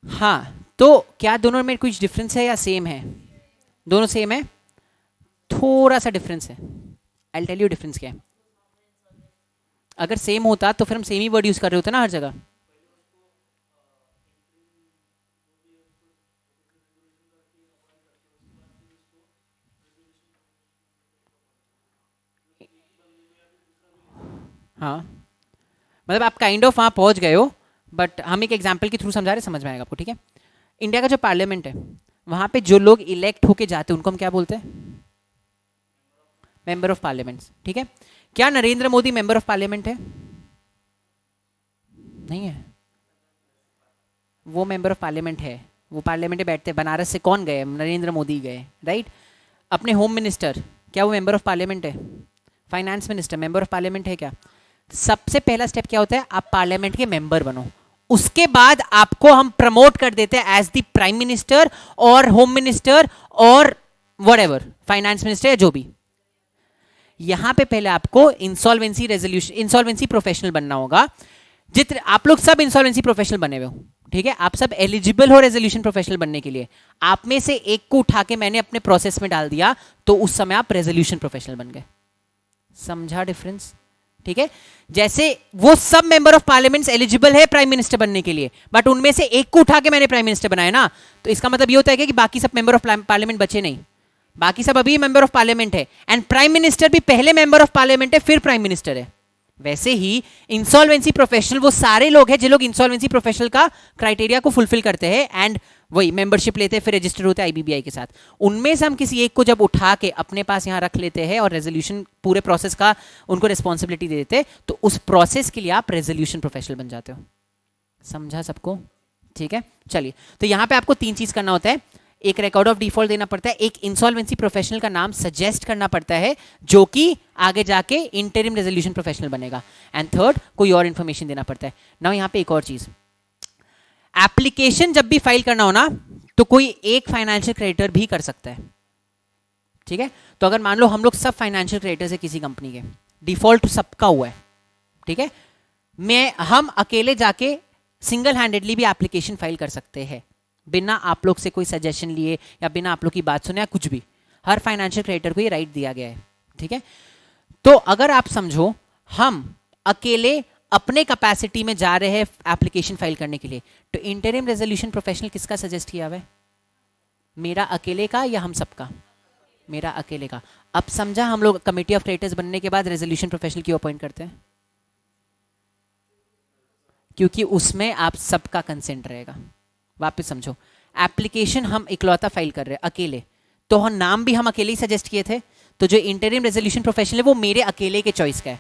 हाँ, तो क्या दोनों में कुछ डिफरेंस है या सेम है? दोनों सेम है, थोड़ा सा डिफरेंस है। I will tell you difference क्या है। अगर सेम होता तो फिर हम सेम ही वर्ड यूज कर रहे होते ना हर जगह। हाँ, मतलब आप काइंड ऑफ वहां पहुंच गए हो, बट हम एक एग्जाम्पल के थ्रू समझा रहे, समझ में आएगा आपको, ठीक है। इंडिया का जो पार्लियामेंट है वहां पे जो लोग इलेक्ट होके जाते हैं उनको हम क्या बोलते हैं, मेंबर ऑफ पार्लियामेंट, ठीक है। क्या Narendra Modi member of parliament है? नहीं है। वो मेंबर ऑफ पार्लियामेंट है, वो पार्लियामेंट में बैठते हैं। बनारस से कौन गए, नरेंद्र मोदी गए, राइट। अपने होम मिनिस्टर क्या वो मेंबर ऑफ पार्लियामेंट है? Finance minister member of parliament है क्या? सबसे पहला स्टेप क्या होता है? आप पार्लियामेंट के मेंबर बनो, उसके बाद आपको हम प्रमोट कर देते हैं एज द प्राइम मिनिस्टर और होम मिनिस्टर और व्हाटएवर, फाइनेंस मिनिस्टर या जो भी। यहां पे पहले आपको इंसॉल्वेंसी रेजोल्यूशन, इंसॉल्वेंसी प्रोफेशनल बनना होगा। जितने आप लोग सब इंसॉल्वेंसी प्रोफेशनल बने हुए हो, ठीक है, आप सब एलिजिबल हो रेजोल्यूशन प्रोफेशनल बनने के लिए। आप में से एक को उठा के मैंने अपने प्रोसेस में डाल दिया तो उस समय आप रेजोल्यूशन प्रोफेशनल बन गए। समझा डिफरेंस? ठीक है, जैसे वो सब मेंबर ऑफ पार्लियामेंट एलिजिबल है प्राइम मिनिस्टर बनने के लिए, बट उनमें से एक को उठा के मैंने प्राइम मिनिस्टर बनाया ना, तो इसका मतलब ये होता है कि बाकी सब मेंबर ऑफ पार्लियामेंट बचे नहीं, बाकी सब अभी मेंबर ऑफ पार्लियामेंट है, एंड प्राइम मिनिस्टर भी पहले मेंबर ऑफ पार्लियामेंट है फिर प्राइम मिनिस्टर है। वैसे ही इंसॉल्वेंसी प्रोफेशनल वो सारे लोग हैं जो लोग इंसॉल्वेंसी प्रोफेशनल का क्राइटेरिया को फुलफिल करते हैं एंड वही मेंबरशिप लेते हैं, फिर रजिस्टर होते हैं आईबीबीआई के साथ। उनमें से हम किसी एक को जब उठा के अपने पास यहाँ रख लेते हैं और रेजोल्यूशन पूरे प्रोसेस का उनको रिस्पॉन्सिबिलिटी दे देते हैं, तो उस प्रोसेस के लिए आप रेजोल्यूशन प्रोफेशनल बन जाते हो। समझा सबको? ठीक है, चलिए, तो यहाँ पे आपको 3 चीज करना होता है। एक रिकॉर्ड ऑफ डिफॉल्ट देना पड़ता है, एक इंसॉल्वेंसी प्रोफेशनल का नाम सजेस्ट करना पड़ता है जो कि आगे जाके इंटरिम रेजोल्यूशन प्रोफेशनल बनेगा, एंड थर्ड कोई और इंफॉर्मेशन देना पड़ता है। नाउ यहाँ पे एक और चीज, एप्लीकेशन जब भी फाइल करना हो ना तो कोई एक फाइनेंशियल क्रेडिटर भी कर सकता है। ठीक है, तो अगर मान लो हम लोग सब फाइनेंशियल क्रेडिटर्स है किसी कंपनी के, डिफॉल्ट सबका हुआ है, ठीक है, हम अकेले जाके सिंगल हैंडेडली भी एप्लीकेशन फाइल कर सकते हैं बिना आप लोग से कोई सजेशन लिए या बिना आप लोग की बात सुने या कुछ भी। हर फाइनेंशियल क्रेडिटर को ये राइट दिया गया है। ठीक है, तो अगर आप समझो हम अकेले अपने कैपेसिटी में जा रहे हैं एप्लीकेशन फाइल करने के लिए, तो इंटरिम रेजोल्यूशन प्रोफेशनल किसका सजेस्ट किया हुआ है? मेरा अकेले का या हम सबका? मेरा अकेले का। अब समझा हम लोग कमेटी ऑफ क्रेडिटर्स बनने के बाद रेजोल्यूशन प्रोफेशनल क्यों अपॉइंट करते हैं? क्योंकि उसमें आप सबका कंसेंट रहेगा। वापस समझो, एप्लीकेशन हम इकलौता फाइल कर रहे हैं अकेले, तो हम नाम भी हम अकेले ही सजेस्ट किए थे, तो जो इंटरिम रेजोल्यूशन प्रोफेशनल है वो मेरे अकेले के चॉइस का है,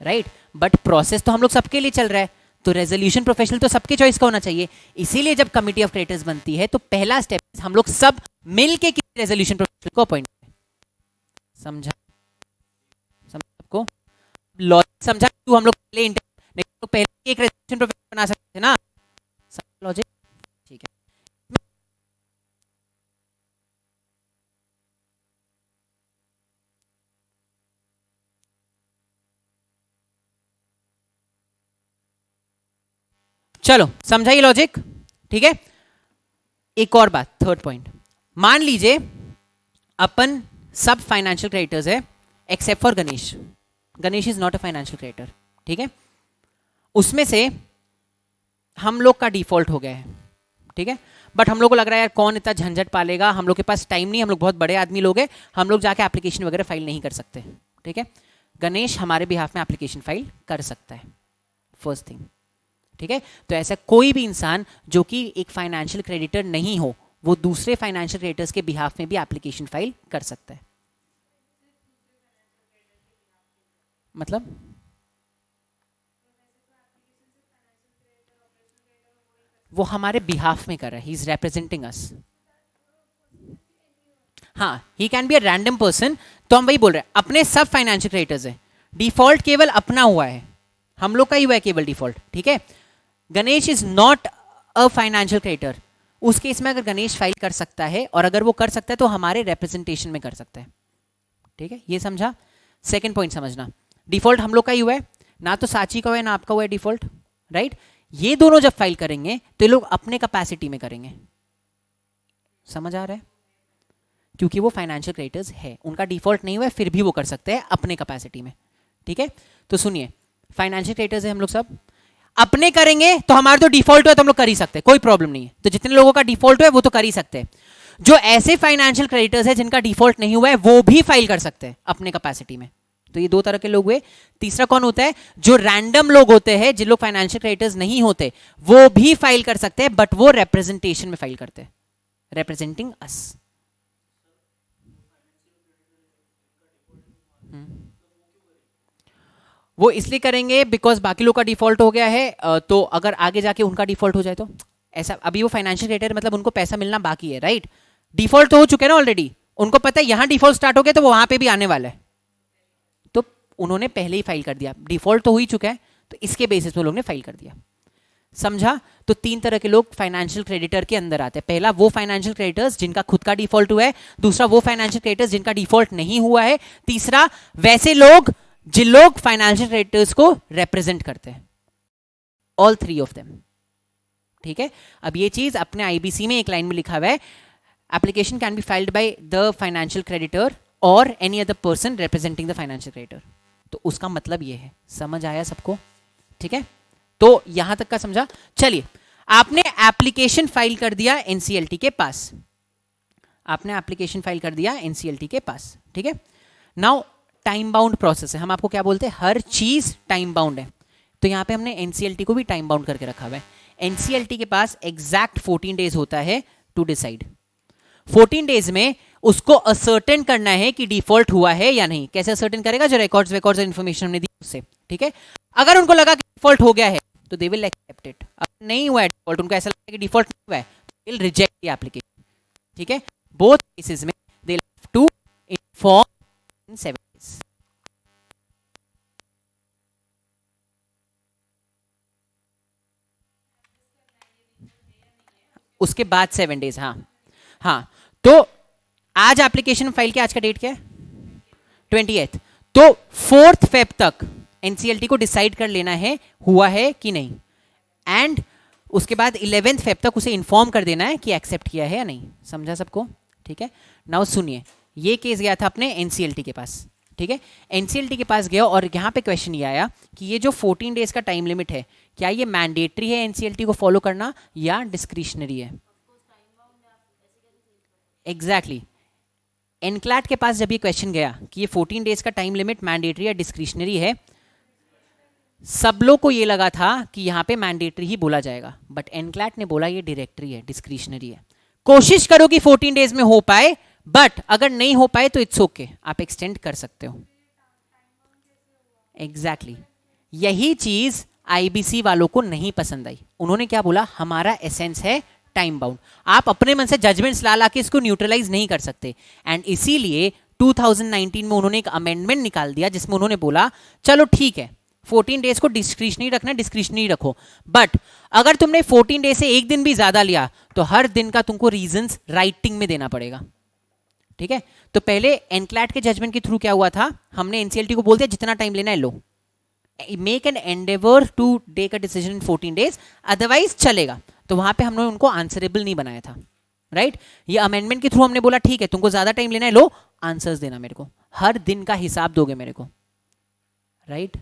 राइट, बट प्रोसेस तो हम लोग सबके लिए चल रहा है, तो रेजोल्यूशन प्रोफेशनल तो सबके चॉइस का होना चाहिए। इसीलिए जब कमिटी ऑफ क्रेडिटर्स बनती है तो पहला स्टेप हम लोग सब मिलके किसी रेजोल्यूशन प्रोफेशनल को अपॉइंट करें। समझा सबको? लॉजिक समझा क्यों हम लोग पहले एक रेजोल्यूशन प्रोफेशनल बना सकते थे ना? लॉजिक ठीक है। चलो समझाइए लॉजिक, ठीक है। एक और बात, थर्ड पॉइंट, मान लीजिए अपन सब फाइनेंशियल क्रेडिटर्स है except for Ganesh. Ganesh is not a financial creditor, ठीक है, उसमें से हम लोग का डिफॉल्ट हो गया है, ठीक है, बट हम लोग को लग रहा है यार कौन इतना झंझट पालेगा, हम लोग के पास टाइम नहीं, हम लोग बहुत बड़े आदमी लोग हैं, हम लोग जाके एप्लीकेशन वगैरह फाइल नहीं कर सकते, ठीक है। गणेश हमारे बिहाफ में एप्लीकेशन फाइल कर सकता है, फर्स्ट थिंग, ठीक है। तो ऐसा कोई भी इंसान जो कि एक फाइनेंशियल क्रेडिटर नहीं हो वो दूसरे फाइनेंशियल क्रेडिटर्स के बिहाफ में भी एप्लीकेशन फाइल कर सकता है। मतलब वो हमारे बिहाफ में कर रहा है, ही इज रिप्रेजेंटिंग अस। हाँ, he can be a random person, तो हम वही बोल रहे हैं अपने सब फाइनेंशियल क्रेडिटर्स है, डिफॉल्ट केवल अपना हुआ है, हम लोग का ही हुआ है केवल डिफॉल्ट, ठीक है। Ganesh is not a financial creditor, उस केस में अगर गणेश फाइल कर सकता है और अगर वो कर सकता है तो हमारे रिप्रेजेंटेशन में कर सकता है, ठीक है, ये समझा। सेकंड पॉइंट समझना, डिफॉल्ट हम लोग का ही हुआ है, ना तो साची का हुआ है ना आपका हुआ है डिफॉल्ट, राइट। ये दोनों जब फाइल करेंगे तो ये लोग अपने कैपेसिटी में करेंगे, समझ आ रहा है, क्योंकि वो फाइनेंशियल क्रेडिटर्स है, उनका डिफॉल्ट नहीं हुआ है फिर भी वो कर सकते हैं अपने कैपेसिटी में, ठीक है। तो सुनिए, फाइनेंशियल क्रेडिटर्स है हम लोग सब, अपने करेंगे तो हमारे तो डिफॉल्ट हुआ तो हम लोग कर ही सकते हैं, कोई प्रॉब्लम नहीं है, तो जितने लोगों का डिफॉल्ट हुआ है वो तो कर ही सकते हैं। जो ऐसे फाइनेंशियल क्रेडिटर्स है जिनका डिफॉल्ट नहीं हुआ है वो भी फाइल कर सकते हैं अपने कैपेसिटी में, तो ये दो तरह के लोग हुए। तीसरा कौन होता है? जो रैंडम लोग होते हैं, जिन लोग फाइनेंशियल क्रेडिटर्स नहीं होते वो भी फाइल कर सकते हैं, बट वो रिप्रेजेंटेशन में फाइल करते हैं, रिप्रेजेंटिंग अस। वो इसलिए करेंगे बिकॉज बाकी लोग का डिफॉल्ट हो गया है, तो अगर आगे जाके उनका डिफॉल्ट हो जाए तो ऐसा, अभी वो फाइनेंशियल क्रेडिटर मतलब उनको पैसा मिलना बाकी है, राइट, डिफॉल्ट तो हो चुके हैं ना ऑलरेडी, उनको पता है यहां डिफॉल्ट स्टार्ट हो गया तो वो वहां पे भी आने वाला है, तो उन्होंने पहले ही फाइल कर दिया, डिफॉल्ट तो हो ही चुका है, तो इसके बेसिस पे लोग ने फाइल कर दिया। समझा? तो तीन तरह के लोग फाइनेंशियल क्रेडिटर के अंदर आते हैं। पहला वो फाइनेंशियल क्रेडिटर्स जिनका खुद का डिफॉल्ट हुआ है, दूसरा वो फाइनेंशियल क्रेडिटर्स जिनका डिफॉल्ट नहीं हुआ है, तीसरा वैसे लोग जिन लोग फाइनेंशियल क्रेडिटर्स को रिप्रेजेंट करते हैं। All three of them. ठीक है, अब ये चीज अपने आईबीसी में एक लाइन में लिखा हुआ है, application can be filed by the financial creditor और any other person representing the financial creditor. तो उसका मतलब ये है, समझ आया सबको? ठीक है, तो यहां तक का समझा। चलिए, आपने एप्लीकेशन फाइल कर दिया एनसीएलटी के पास, आपने एप्लीकेशन फाइल कर दिया एनसीएलटी के पास। ठीक है, नाउ टाइम बाउंड प्रोसेस है, हम आपको क्या बोलते हैं, हर चीज टाइम बाउंड है, तो यहां पे हमने एनसीएलटी को भी टाइम बाउंड करके रखा हुआ है। एनसीएलटी के पास एग्जैक्ट 14 डेज होता है टू डिसाइड। 14 डेज में उसको असर्टेन करना है कि डिफॉल्ट हुआ है या नहीं। कैसे असर्टेन करेगा? जो रिकॉर्ड्स इन्फॉर्मेशन हमने दी उससे। ठीक है, अगर उनको लगा कि डिफॉल्ट हो गया है तो दे विल एक्सेप्ट इट, अगर नहीं हुआ है डिफॉल्ट, उनको ऐसा लगता है कि डिफॉल्ट नहीं हुआ है, तो विल रिजेक्ट द एप्लीकेशन। ठीक है, बोथ केसेस में they have to inform in 7 days। उसके बाद 7 days। हाँ हाँ, तो आज एप्लीकेशन फाइल के, आज का डेट क्या है? 28th। तो 4th Feb तक एनसीएलटी को डिसाइड कर लेना है हुआ है कि नहीं, एंड उसके बाद 11th Feb तक उसे इन्फॉर्म कर देना है कि एक्सेप्ट किया है या नहीं। समझा सबको? ठीक है, नाउ सुनिए, ये केस गया था अपने एनसीएलटी के पास। ठीक है, एनसीएलटी के पास गया और यहां पे क्वेश्चन ये आया कि ये जो 14 डेज का टाइम लिमिट है, क्या ये मैंडेटरी है एनसीएलटी को फॉलो करना या डिस्क्रिशनरी है? Exactly exactly. एनक्लैट के पास जब ये क्वेश्चन गया कि ये 14 डेज का टाइम लिमिट मैंडेटरी या डिस्क्रिशनरी है, सब लोग को ये लगा था कि यहां पे मैंडेटरी ही बोला जाएगा, बट एनक्लैट ने बोला ये डायरेक्टरी है, डिस्क्रिशनरी है। कोशिश करो कि 14 डेज में हो पाए, बट अगर नहीं हो पाए तो इट्स ओके, आप एक्सटेंड कर सकते हो। Exactly exactly. यही चीज आईबीसी वालों को नहीं पसंद आई। उन्होंने क्या बोला, हमारा एसेंस है टाइम बाउंड, आप अपने मन से जजमेंट्स ला के इसको न्यूट्रलाइज नहीं कर सकते। एंड इसीलिए 2019 में उन्होंने एक अमेंडमेंट निकाल दिया जिसमें उन्होंने बोला चलो ठीक है, 14 डेज को डिस्क्रिशनरी रखना, डिस्क्रिशनरी रखो, बट अगर तुमने 14 डेज से एक दिन भी ज्यादा लिया तो हर दिन का तुमको रीजंस राइटिंग में देना पड़ेगा। ठीक है, तो पहले एनक्लैट के जजमेंट के थ्रू क्या हुआ था, हमने एनसीएलटी को बोल दिया जितना टाइम लेना है लो, make an endeavour to take a decision in 14 days, otherwise चलेगा। तो वहां पे हमने उनको आंसरेबल नहीं बनाया था, राइट? ये अमेंडमेंट के थ्रू हमने बोला ठीक है, तुमको ज्यादा टाइम लेना है, लो आंसर्स देना मेरे को, हर दिन का हिसाब दोगे मेरे को, राइट?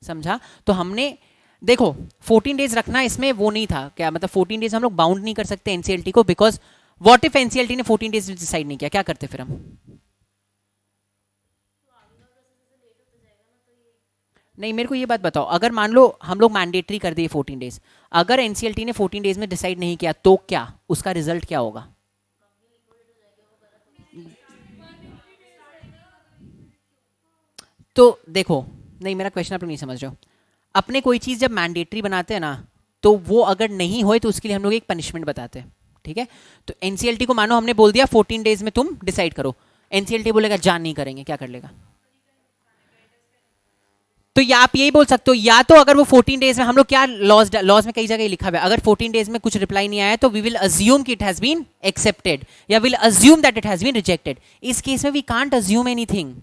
समझा? तो हमने देखो 14 डेज रखना इसमें वो नहीं था क्या, मतलब 14 डेज हम लोग बाउंड नहीं कर सकते एनसीएलटी को, बिकॉज व्हाट इफ एनसीएलटी ने 14 डेज डिसाइड नहीं किया, क्या करते फिर हम? नहीं, मेरे को ये बात बताओ, अगर मान लो हम लोग मैंडेटरी कर दिए 14 डेज, अगर एनसीएलटी ने 14 डेज में डिसाइड नहीं किया तो क्या उसका रिजल्ट क्या होगा? तो देखो, नहीं मेरा क्वेश्चन आप लोग नहीं समझ रहे हो। अपने कोई चीज जब मैंडेटरी बनाते हैं ना, तो वो अगर नहीं होए तो उसके लिए हम लोग एक पनिशमेंट बताते हैं। ठीक है, तो एनसीएलटी को मानो हमने बोल दिया 14 डेज में तुम डिसाइड करो, एनसीएलटी बोलेगा जान नहीं करेंगे, क्या कर लेगा? तो या आप यही बोल सकते हो, या तो अगर वो 14 डेज में हम लोग क्या लॉज में कई जगह लिखा हुआ है, अगर 14 डेज में कुछ रिप्लाई नहीं आया तो वी विल अज्यूम कि इट हैज बीन एक्सेप्टेड या will assume that it has been rejected. इस केस में we can't assume anything,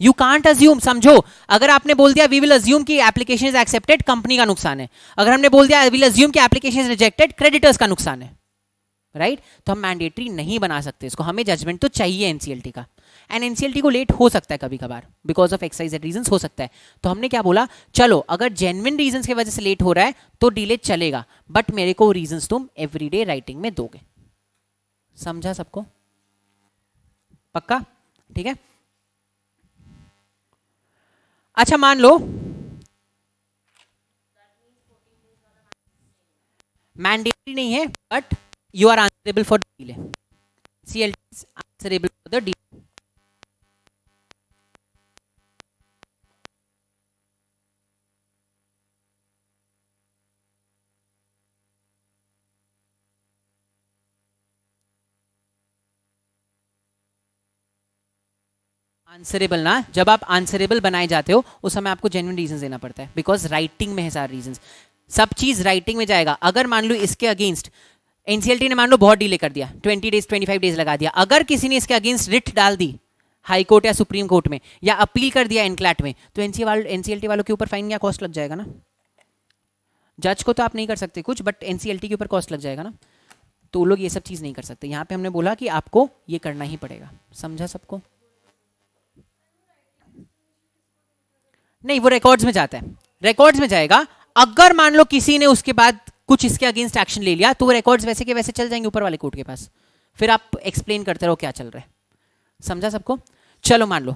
you can't assume. समझो, अगर आपने बोल दिया वी विल अज्यूम कि एप्लीकेशन इज एक्सेप्टेड, कंपनी का नुकसान है। अगर हमने बोल दिया विल अज्यूम कि एप्लीकेशन इज रिजेक्टेड, क्रेडिटर्स का नुकसान है, राइट? तो हम मैंडेटरी नहीं बना सकते इसको, हमें जजमेंट तो चाहिए एनसीएलटी का। एंड एनसीएलटी को लेट हो सकता है कभी कभार, बिकॉज ऑफ एक्साइज रीजंस हो सकता है। तो हमने क्या बोला, चलो अगर जेन्युइन रीजंस की वजह से लेट हो रहा है तो डिले चलेगा, बट मेरे को रीजंस तुम एवरीडे राइटिंग में दोगे। समझा सबको? पक्का? ठीक है, अच्छा मान लो मैंडेटरी नहीं है, but you are answerable for delay, CLT is answerable for the delay. Answerable ना, जब आप आंसरेबल बनाए जाते हो उस समय आपको जेन्युइन रीजन देना पड़ता है, बिकॉज राइटिंग में है सारे रीजन, सब चीज राइटिंग में जाएगा। अगर मान लो इसके अगेंस्ट एनसीएलटी ने मान लो बहुत डिले कर दिया, 20 डेज 25 डेज लगा दिया, अगर किसी ने इसके अगेंस्ट रिट डाल दी हाई कोर्ट या सुप्रीम कोर्ट में, या अपील कर दिया एनक्लैट में, तो एनसीएलटी वालों के ऊपर फाइन या कॉस्ट लग जाएगा ना। जज को तो आप नहीं कर सकते कुछ, बट एनसीएलटी के ऊपर कॉस्ट लग जाएगा ना, तो लोग ये सब चीज नहीं कर सकते। यहां पे हमने बोला कि आपको ये करना ही पड़ेगा। समझा सबको? नहीं, वो रिकॉर्ड्स में जाता है, रिकॉर्ड्स में जाएगा। अगर मान लो किसी ने उसके बाद कुछ इसके अगेंस्ट एक्शन ले लिया, तो वो रिकॉर्ड्स वैसे के वैसे चल जाएंगे ऊपर वाले कोर्ट के पास, फिर आप एक्सप्लेन करते रहो क्या चल रहा है। समझा सबको? चलो मान लो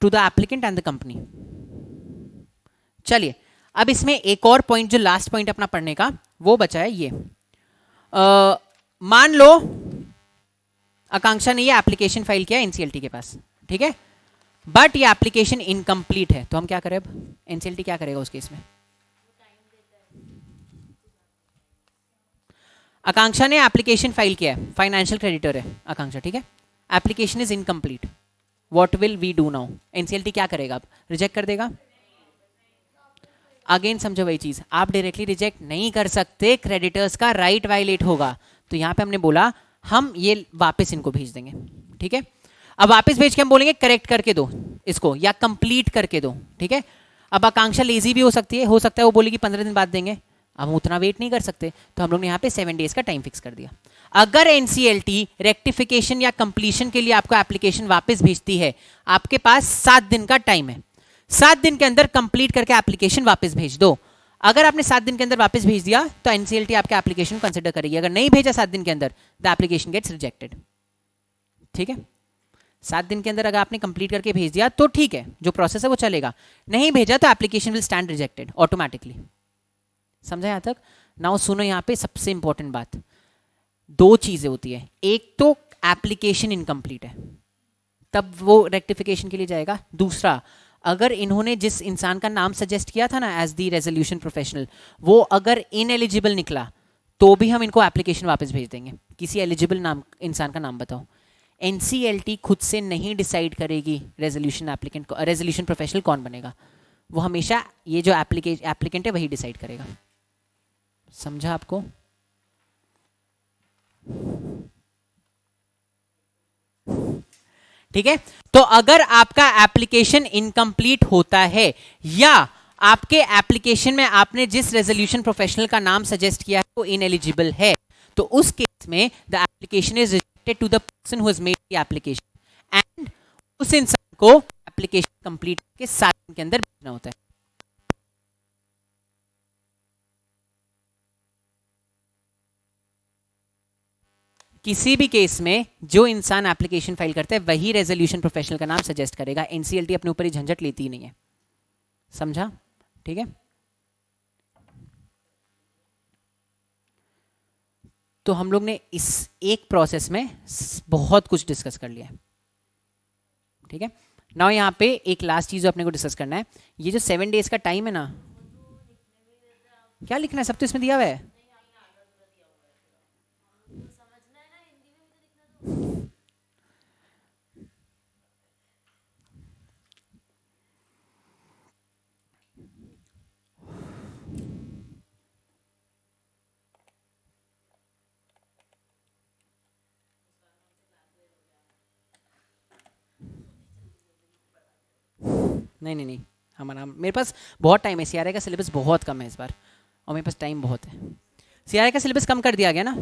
to the applicant and the company. चलिए अब इसमें एक और पॉइंट, जो लास्ट पॉइंट अपना पढ़ने का वो बचा है, ये मान लो आकांक्षा ने ये एप्लीकेशन फाइल किया एनसीएलटी के पास, ठीक है, बट ये एप्लीकेशन इनकम्प्लीट है, तो हम क्या करें? अब एनसीएलटी क्या करेगा उस केस में? आकांक्षा ने एप्लीकेशन फाइल किया है, फाइनेंशियल क्रेडिटर है आकांक्षा, ठीक है, application is incomplete, what will we do now? NCLT क्या करेगा? अब रिजेक्ट कर देगा। अगेन समझो वही चीज, आप डायरेक्टली रिजेक्ट नहीं कर सकते, क्रेडिटर्स का राइट वायलेट होगा। तो यहां पे हमने बोला हम ये वापस इनको भेज देंगे, ठीक है। अब वापस भेज के हम बोलेंगे करेक्ट करके दो इसको, या कंप्लीट करके दो, ठीक है। अब आकांक्षा लेजी भी हो सकती है, हो सकता है वो बोलेगी 15 दिन बाद देंगे, अब हम उतना वेट नहीं कर सकते, तो हम लोग ने यहाँ पे 7 डेज का टाइम फिक्स कर दिया। अगर एनसीएलटी रेक्टिफिकेशन या कंप्लीशन के लिए आपको एप्लीकेशन वापस भेजती है, आपके पास 7 दिन का टाइम है, 7 दिन के अंदर कंप्लीट करके एप्लीकेशन वापस भेज दो। अगर आपने 7 दिन के अंदर वापस भेज दिया तो एनसीएलटी आपके एप्लीकेशन कंसिडर करेगी, अगर नहीं भेजा 7 दिन के अंदर, द एप्लीकेशन गेट्स रिजेक्टेड, ठीक है। 7 दिन के अंदर अगर आपने कंप्लीट करके भेज दिया तो ठीक है, जो प्रोसेस है वो चलेगा, नहीं भेजा तो application will stand rejected automatically. समझा यहां तक? नाउ सुनो, यहां पे सबसे इंपॉर्टेंट बात, 2 चीजें होती है, एक तो एप्लीकेशन इनकम्प्लीट है तब वो रेक्टिफिकेशन के लिए जाएगा, दूसरा अगर इन्होंने जिस इंसान का नाम सजेस्ट किया था ना एज दी रेजोल्यूशन प्रोफेशनल, वो अगर इनएलिजिबल निकला तो भी हम इनको एप्लीकेशन वापस भेज देंगे। किसी एलिजिबल नाम इंसान का नाम बताओ। एनसीएलटी खुद से नहीं डिसाइड करेगी रेजोल्यूशन एप्लीकेंट को, रेजोल्यूशन प्रोफेशनल कौन बनेगा, वो हमेशा ये जो एप्लीकेंट है वही डिसाइड करेगा। समझा आपको? ठीक है, तो अगर आपका एप्लीकेशन इनकम्प्लीट होता है या आपके एप्लीकेशन में आपने जिस रेजोल्यूशन प्रोफेशनल का नाम सजेस्ट किया है वो इनएलिजिबल है, तो उस केस में the application is rejected to the person who has made the application, and उस इंसान को एप्लीकेशन कंप्लीट के 7 दिन के अंदर भेजना होता है। किसी भी केस में जो इंसान एप्लीकेशन फाइल करता है वही रेजोल्यूशन प्रोफेशनल का नाम सजेस्ट करेगा, एनसीएलटी अपने ऊपर ही झंझट लेती ही नहीं है। समझा? ठीक है, तो हम लोग ने इस एक प्रोसेस में बहुत कुछ डिस्कस कर लिया है। ठीक है, नाउ यहां पे एक लास्ट चीज अपने को डिस्कस करना है, ये जो 7 डेज का टाइम है ना, क्या लिखना है? सब तो इसमें दिया हुआ है। नहीं नहीं नहीं, हमारा मेरे पास बहुत टाइम है, सीआरआई का सिलेबस बहुत कम है इस बार, और मेरे पास टाइम बहुत है। सीआरआई का सिलेबस कम कर दिया गया ना?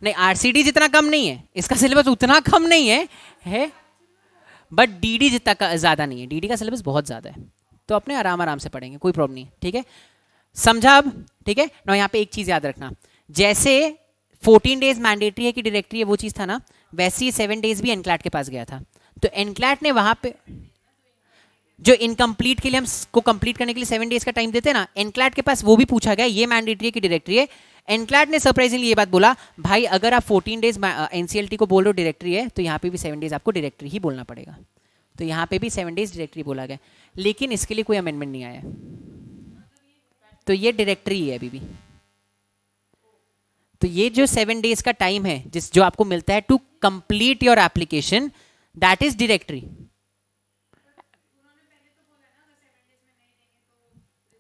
नहीं, आरसीडी जितना कम नहीं है, इसका सिलेबस उतना कम नहीं है बट डीडी जितना ज़्यादा नहीं है, डीडी का सिलेबस बहुत ज़्यादा है, तो अपने आराम आराम से पढ़ेंगे, कोई प्रॉब्लम नहीं। ठीक है, समझा अब? ठीक है ना, यहाँ पे एक चीज़ याद रखना, जैसे 14 डेज मैंडेटरी है कि डायरेक्टरी है वो चीज़ था ना, वैसे ही 7 डेज भी एनक्लैट के पास गया था, तो एनक्लैट ने वहाँ पे जो इनकम्प्लीट के लिए हम को कंप्लीट करने के लिए 7 डेज का टाइम देते हैं ना, एनक्लैट के पास वो भी पूछा गया ये मैंडेटरी है कि डायरेक्टरी है। एनक्लैट ने सरप्राइजिंगली ये बात बोला, भाई अगर आप 14 डेज एनसीएलटी को बोल रहे हो डायरेक्टरी है, तो यहाँ पे भी 7 डेज आपको डायरेक्टरी ही बोलना पड़ेगा, तो यहाँ पे भी 7 डेज डायरेक्टरी बोला गया, लेकिन इसके लिए कोई अमेंडमेंट नहीं आया, तो ये डायरेक्टरी है अभी भी। तो ये जो 7 डेज का टाइम है जिस जो आपको मिलता है to complete your application, that is directory.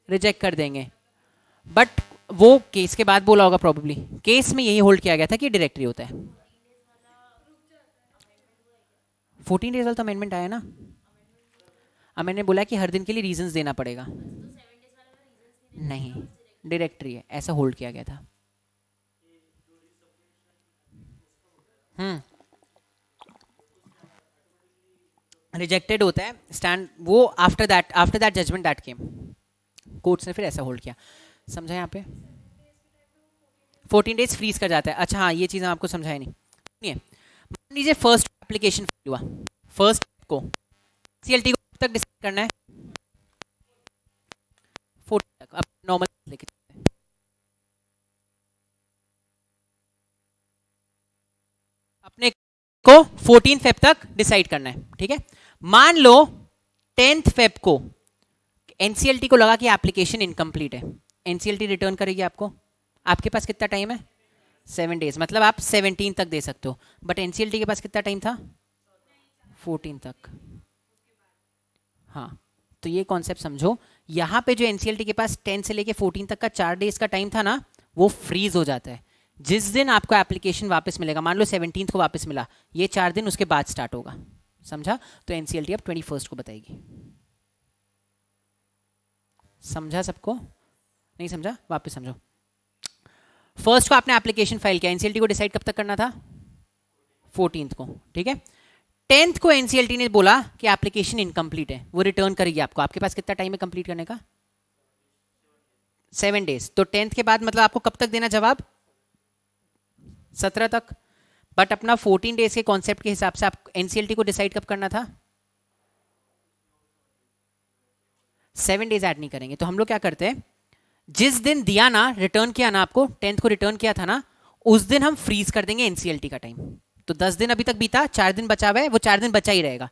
Reject कर देंगे, बट वो केस के बाद बोला होगा प्रॉब्ली। केस में यही होल्ड किया गया था कि डायरेक्टरी होता है। 14 डेज वाला तो अमेंडमेंट आया ना। अब मैंने बोला कि हर दिन के लिए रीजंस देना पड़ेगा। नहीं, डायरेक्टरी है, ऐसा होल्ड किया गया था। रिजेक्टेड होता है स्टैंड वो after that judgement that came, courts ने फिर ऐसा होल्ड किया। समझा यहाँ पे? 14 डेज फ्रीज कर जाता है। अच्छा हाँ, ये चीज़ आपको समझाया नहीं। सुनिए, मान लीजिए फर्स्ट एप्लीकेशन फाइल हुआ, फर्स्ट को सीएलटी को कब तक डिसाइड करना है? 14 तक। अब नॉर्मल लेके चलते हैं। अपने को 14 फेब तक डिसाइड करना है, ठीक है। मान लो 10 फेब को एनसीएलटी को लगा कि एप्लीकेशन इनकम्प्लीट है, एनसीएलटी रिटर्न करेगी आपको। आपके पास कितना टाइम है? 7 डेज, मतलब आप 17 तक दे सकते हो। बट एनसीएलटी के पास कितना टाइम था? 14 तक। हाँ, तो ये कॉन्सेप्ट समझो। यहाँ पे जो एनसीएलटी के पास 10 से लेके 14 तक का 4 डेज का टाइम था ना, वो फ्रीज हो जाता है। जिस दिन आपको एप्लीकेशन वापस मिलेगा, मान लो 17 को वापस मिला, ये 4 दिन उसके बाद स्टार्ट होगा। समझा? तो एनसीएलटी अब 21 को बताएगी। समझा सबको? नहीं समझा? वापस समझो। फर्स्ट को आपने एप्लीकेशन फाइल किया, एनसीएलटी को डिसाइड कब तक करना था? 14 को, ठीक है। 10 को एनसीएलटी ने बोला कि एप्लीकेशन इनकम्प्लीट है, वो रिटर्न करेगी आपको। आपके पास कितना टाइम है कंप्लीट करने का? 7 डेज। तो 10 के बाद मतलब आपको कब तक देना जवाब? 17 तक। बट अपना 14 डेज के कॉन्सेप्ट के हिसाब से आप एनसीएलटी को डिसाइड कब करना था? 7 डेज ऐड नहीं करेंगे। तो हम लोग क्या करते हैं, जिस दिन दिया ना, रिटर्न किया ना आपको, 10 को रिटर्न किया था ना, उस दिन हम फ्रीज कर देंगे एनसीएलटी का टाइम। तो 10 दिन अभी तक बीता, 4 दिन बचा हुआ है, वो 4 दिन बचा ही रहेगा।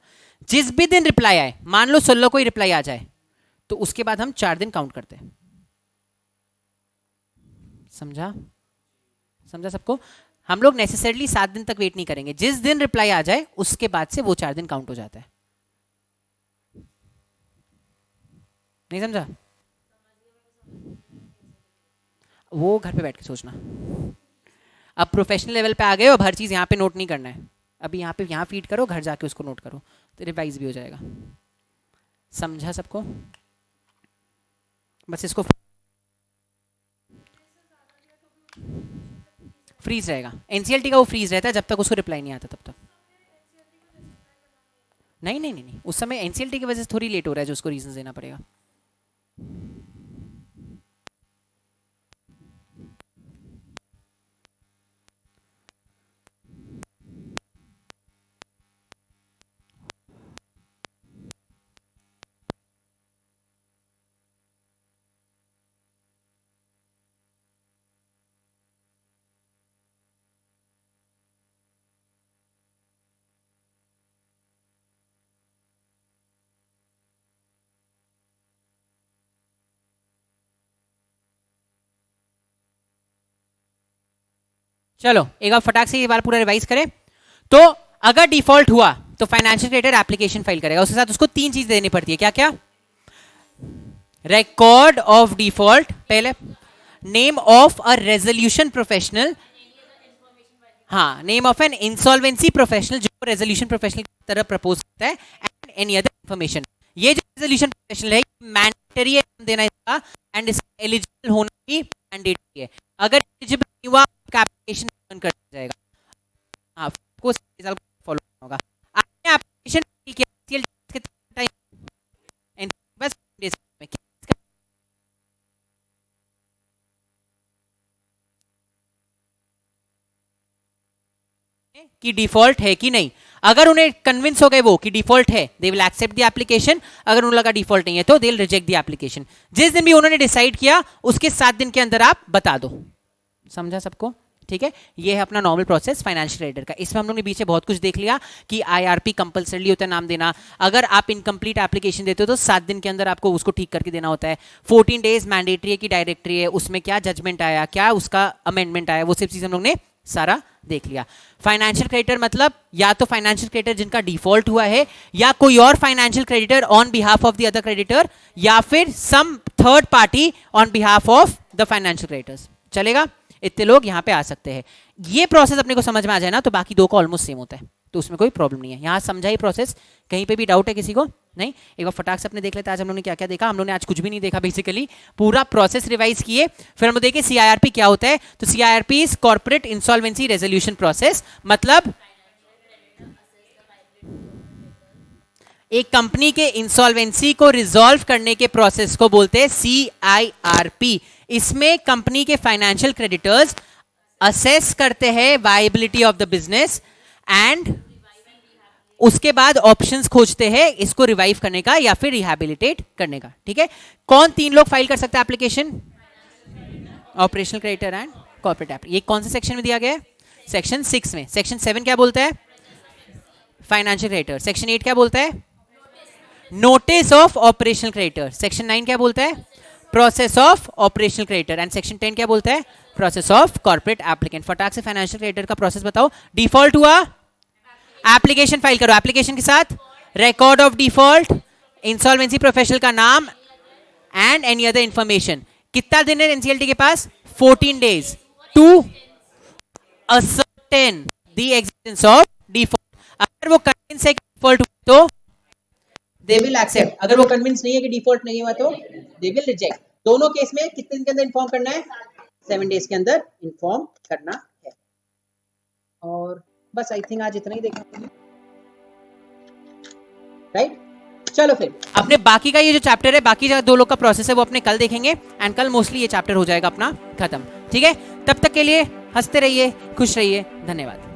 जिस भी दिन रिप्लाई आए, मान लो 16 को ही रिप्लाई आ जाए, तो उसके बाद हम 4 दिन काउंट करते हैं। समझा? समझा सबको? हम लोग नेसेसरली 7 दिन तक वेट नहीं करेंगे, जिस दिन रिप्लाई आ जाए उसके बाद से वो 4 दिन काउंट हो जाता है। नहीं समझा? वो घर पे बैठ के सोचना। अब प्रोफेशनल लेवल पे आ गए हो, अब हर चीज़ यहाँ पे नोट नहीं करना है। अभी यहाँ पे यहाँ फीड करो, घर जाके उसको नोट करो, तो रिवाइज भी हो जाएगा। समझा सबको? बस इसको फ्रीज रहेगा। एनसीएलटी का वो फ्रीज रहता है जब तक उसको रिप्लाई नहीं आता तब तक। नहीं नहीं नहीं नहीं, उस समय एनसीएलटी की वजह से थोड़ी लेट हो रहा है, जो उसको रीजन देना पड़ेगा। चलो एक बार फटाक से ये बार पूरा रिवाइज करें। तो अगर डिफॉल्ट हुआ तो फाइनेंशियल क्रेडिटर एप्लीकेशन फाइल करेगा, उसके साथ उसको 3 चीज देनी पड़ती है। क्या क्या? रिकॉर्ड ऑफ डिफॉल्ट, पहले name of a resolution professional, हाँ, name of an insolvency professional जो रेजोल्यूशन प्रोफेशनल की तरह प्रपोज करता है, एंड एनी अदर इंफॉर्मेशन। ये जो रेजोल्यूशन प्रोफेशनल है मैंडेटरी है देना इसका, एंड इसका एलिजिबल होना भी मैंडेटरी है। अगर एलिजिबल नहीं हुआ आपका एप्लीकेशन रन कर जाएगा। हाँ, आपको फॉलो करना होगा। आपने एप्लीकेशन फाइल किया कितना टाइम? बस कि डिफॉल्ट है कि नहीं। अगर उन्हें कन्विंस हो गए वो कि डिफॉल्ट है, they will accept the application. अगर उन्हें लगा डिफॉल्ट नहीं है तो they will reject the application. जिस दिन भी उन्होंने डिसाइड किया उसके 7 दिन के अंदर आप बता दो। समझा सबको? ठीक है, ये है अपना नॉर्मल प्रोसेस फाइनेंशियल क्रेडिटर का। इसमें हम लोग ने बीच में बहुत कुछ देख लिया कि आईआरपी कंपल्सरी होता है नाम देना, अगर आप इनकम्प्लीट एप्लीकेशन देते हो तो 7 दिन के अंदर आपको उसको ठीक करके देना होता है, 14 डेज मैंडेटरी है कि डायरेक्टरी है, उसमें क्या जजमेंट आया, क्या उसका अमेंडमेंट आया, वो सब चीज़ हम लोग ने सारा देख लिया। फाइनेंशियल क्रेडिटर मतलब या तो फाइनेंशियल क्रेडिटर जिनका डिफॉल्ट हुआ है, या कोई और financial creditor on behalf of the other creditor, या फिर some third party on behalf of the financial creditors. चलेगा, इतने लोग यहाँ पे आ सकते हैं। ये प्रोसेस अपने को समझ में आ जाए ना तो बाकी दो का ऑलमोस्ट सेम होता है, तो उसमें कोई प्रॉब्लम नहीं है। यहाँ समझा ही प्रोसेस, कहीं पे भी डाउट है किसी को? नहीं। एक बार फटाक से अपने देख लेते हैं आज हम लोगों ने क्या क्या देखा। हम लोगों ने आज कुछ भी नहीं देखा, बेसिकली पूरा प्रोसेस रिवाइज किए, फिर हम देखे सीआईआरपी क्या होता है। तो CIRP is corporate insolvency resolution process, मतलब एक कंपनी के इंसॉल्वेंसी को रिजॉल्व करने के प्रोसेस को बोलते हैं सीआईआरपी। इसमें कंपनी के फाइनेंशियल क्रेडिटर्स असेस करते हैं viability of the business and उसके बाद ऑप्शंस खोजते हैं इसको रिवाइव करने का या फिर रिहैबिलिटेट करने का। ठीक है, कौन 3 लोग फाइल कर सकते हैं application? Operational creditor and corporate application. ये कौन से सेक्शन में दिया गया है? सेक्शन 6 में। सेक्शन 7 क्या बोलता है? Financial creditor. सेक्शन 8 क्या बोलता है? Notice of operational creditor. Section 9 क्या बोलता है? Process of operational creditor. And section 10 क्या बोलता है? Process of corporate applicant. फटाक से फाइनेंशियल क्रेडिटर का प्रोसेस बताओ। डिफॉल्ट हुआ, एप्लीकेशन फाइल करो, एप्लीकेशन के साथ record of default, insolvency professional का नाम एंड एनी अदर इंफॉर्मेशन। कितना दिन है एनसीएलटी के पास? 14 days to ascertain the existence of default. अगर वो कन्विंस है कि डिफॉल्ट हुआ तो दे विल एक्सेप्ट, अगर वो कन्विंस नहीं है कि डिफॉल्ट नहीं हुआ तो दे विल रिजेक्ट। दोनों केस में कितने दिन के अंदर इन्फॉर्म करना है? 7 डेज के अंदर इन्फॉर्म करना है। और बस आई थिंक आज इतना ही देखा, राइट? चलो फिर अपने बाकी का ये जो चैप्टर है, बाकी जो 2 लोग का प्रोसेस है वो अपने कल देखेंगे एंड कल मोस्टली ये चैप्टर हो जाएगा अपना खत्म। ठीक है, तब तक के लिए हंसते रहिए, खुश रहिए, धन्यवाद।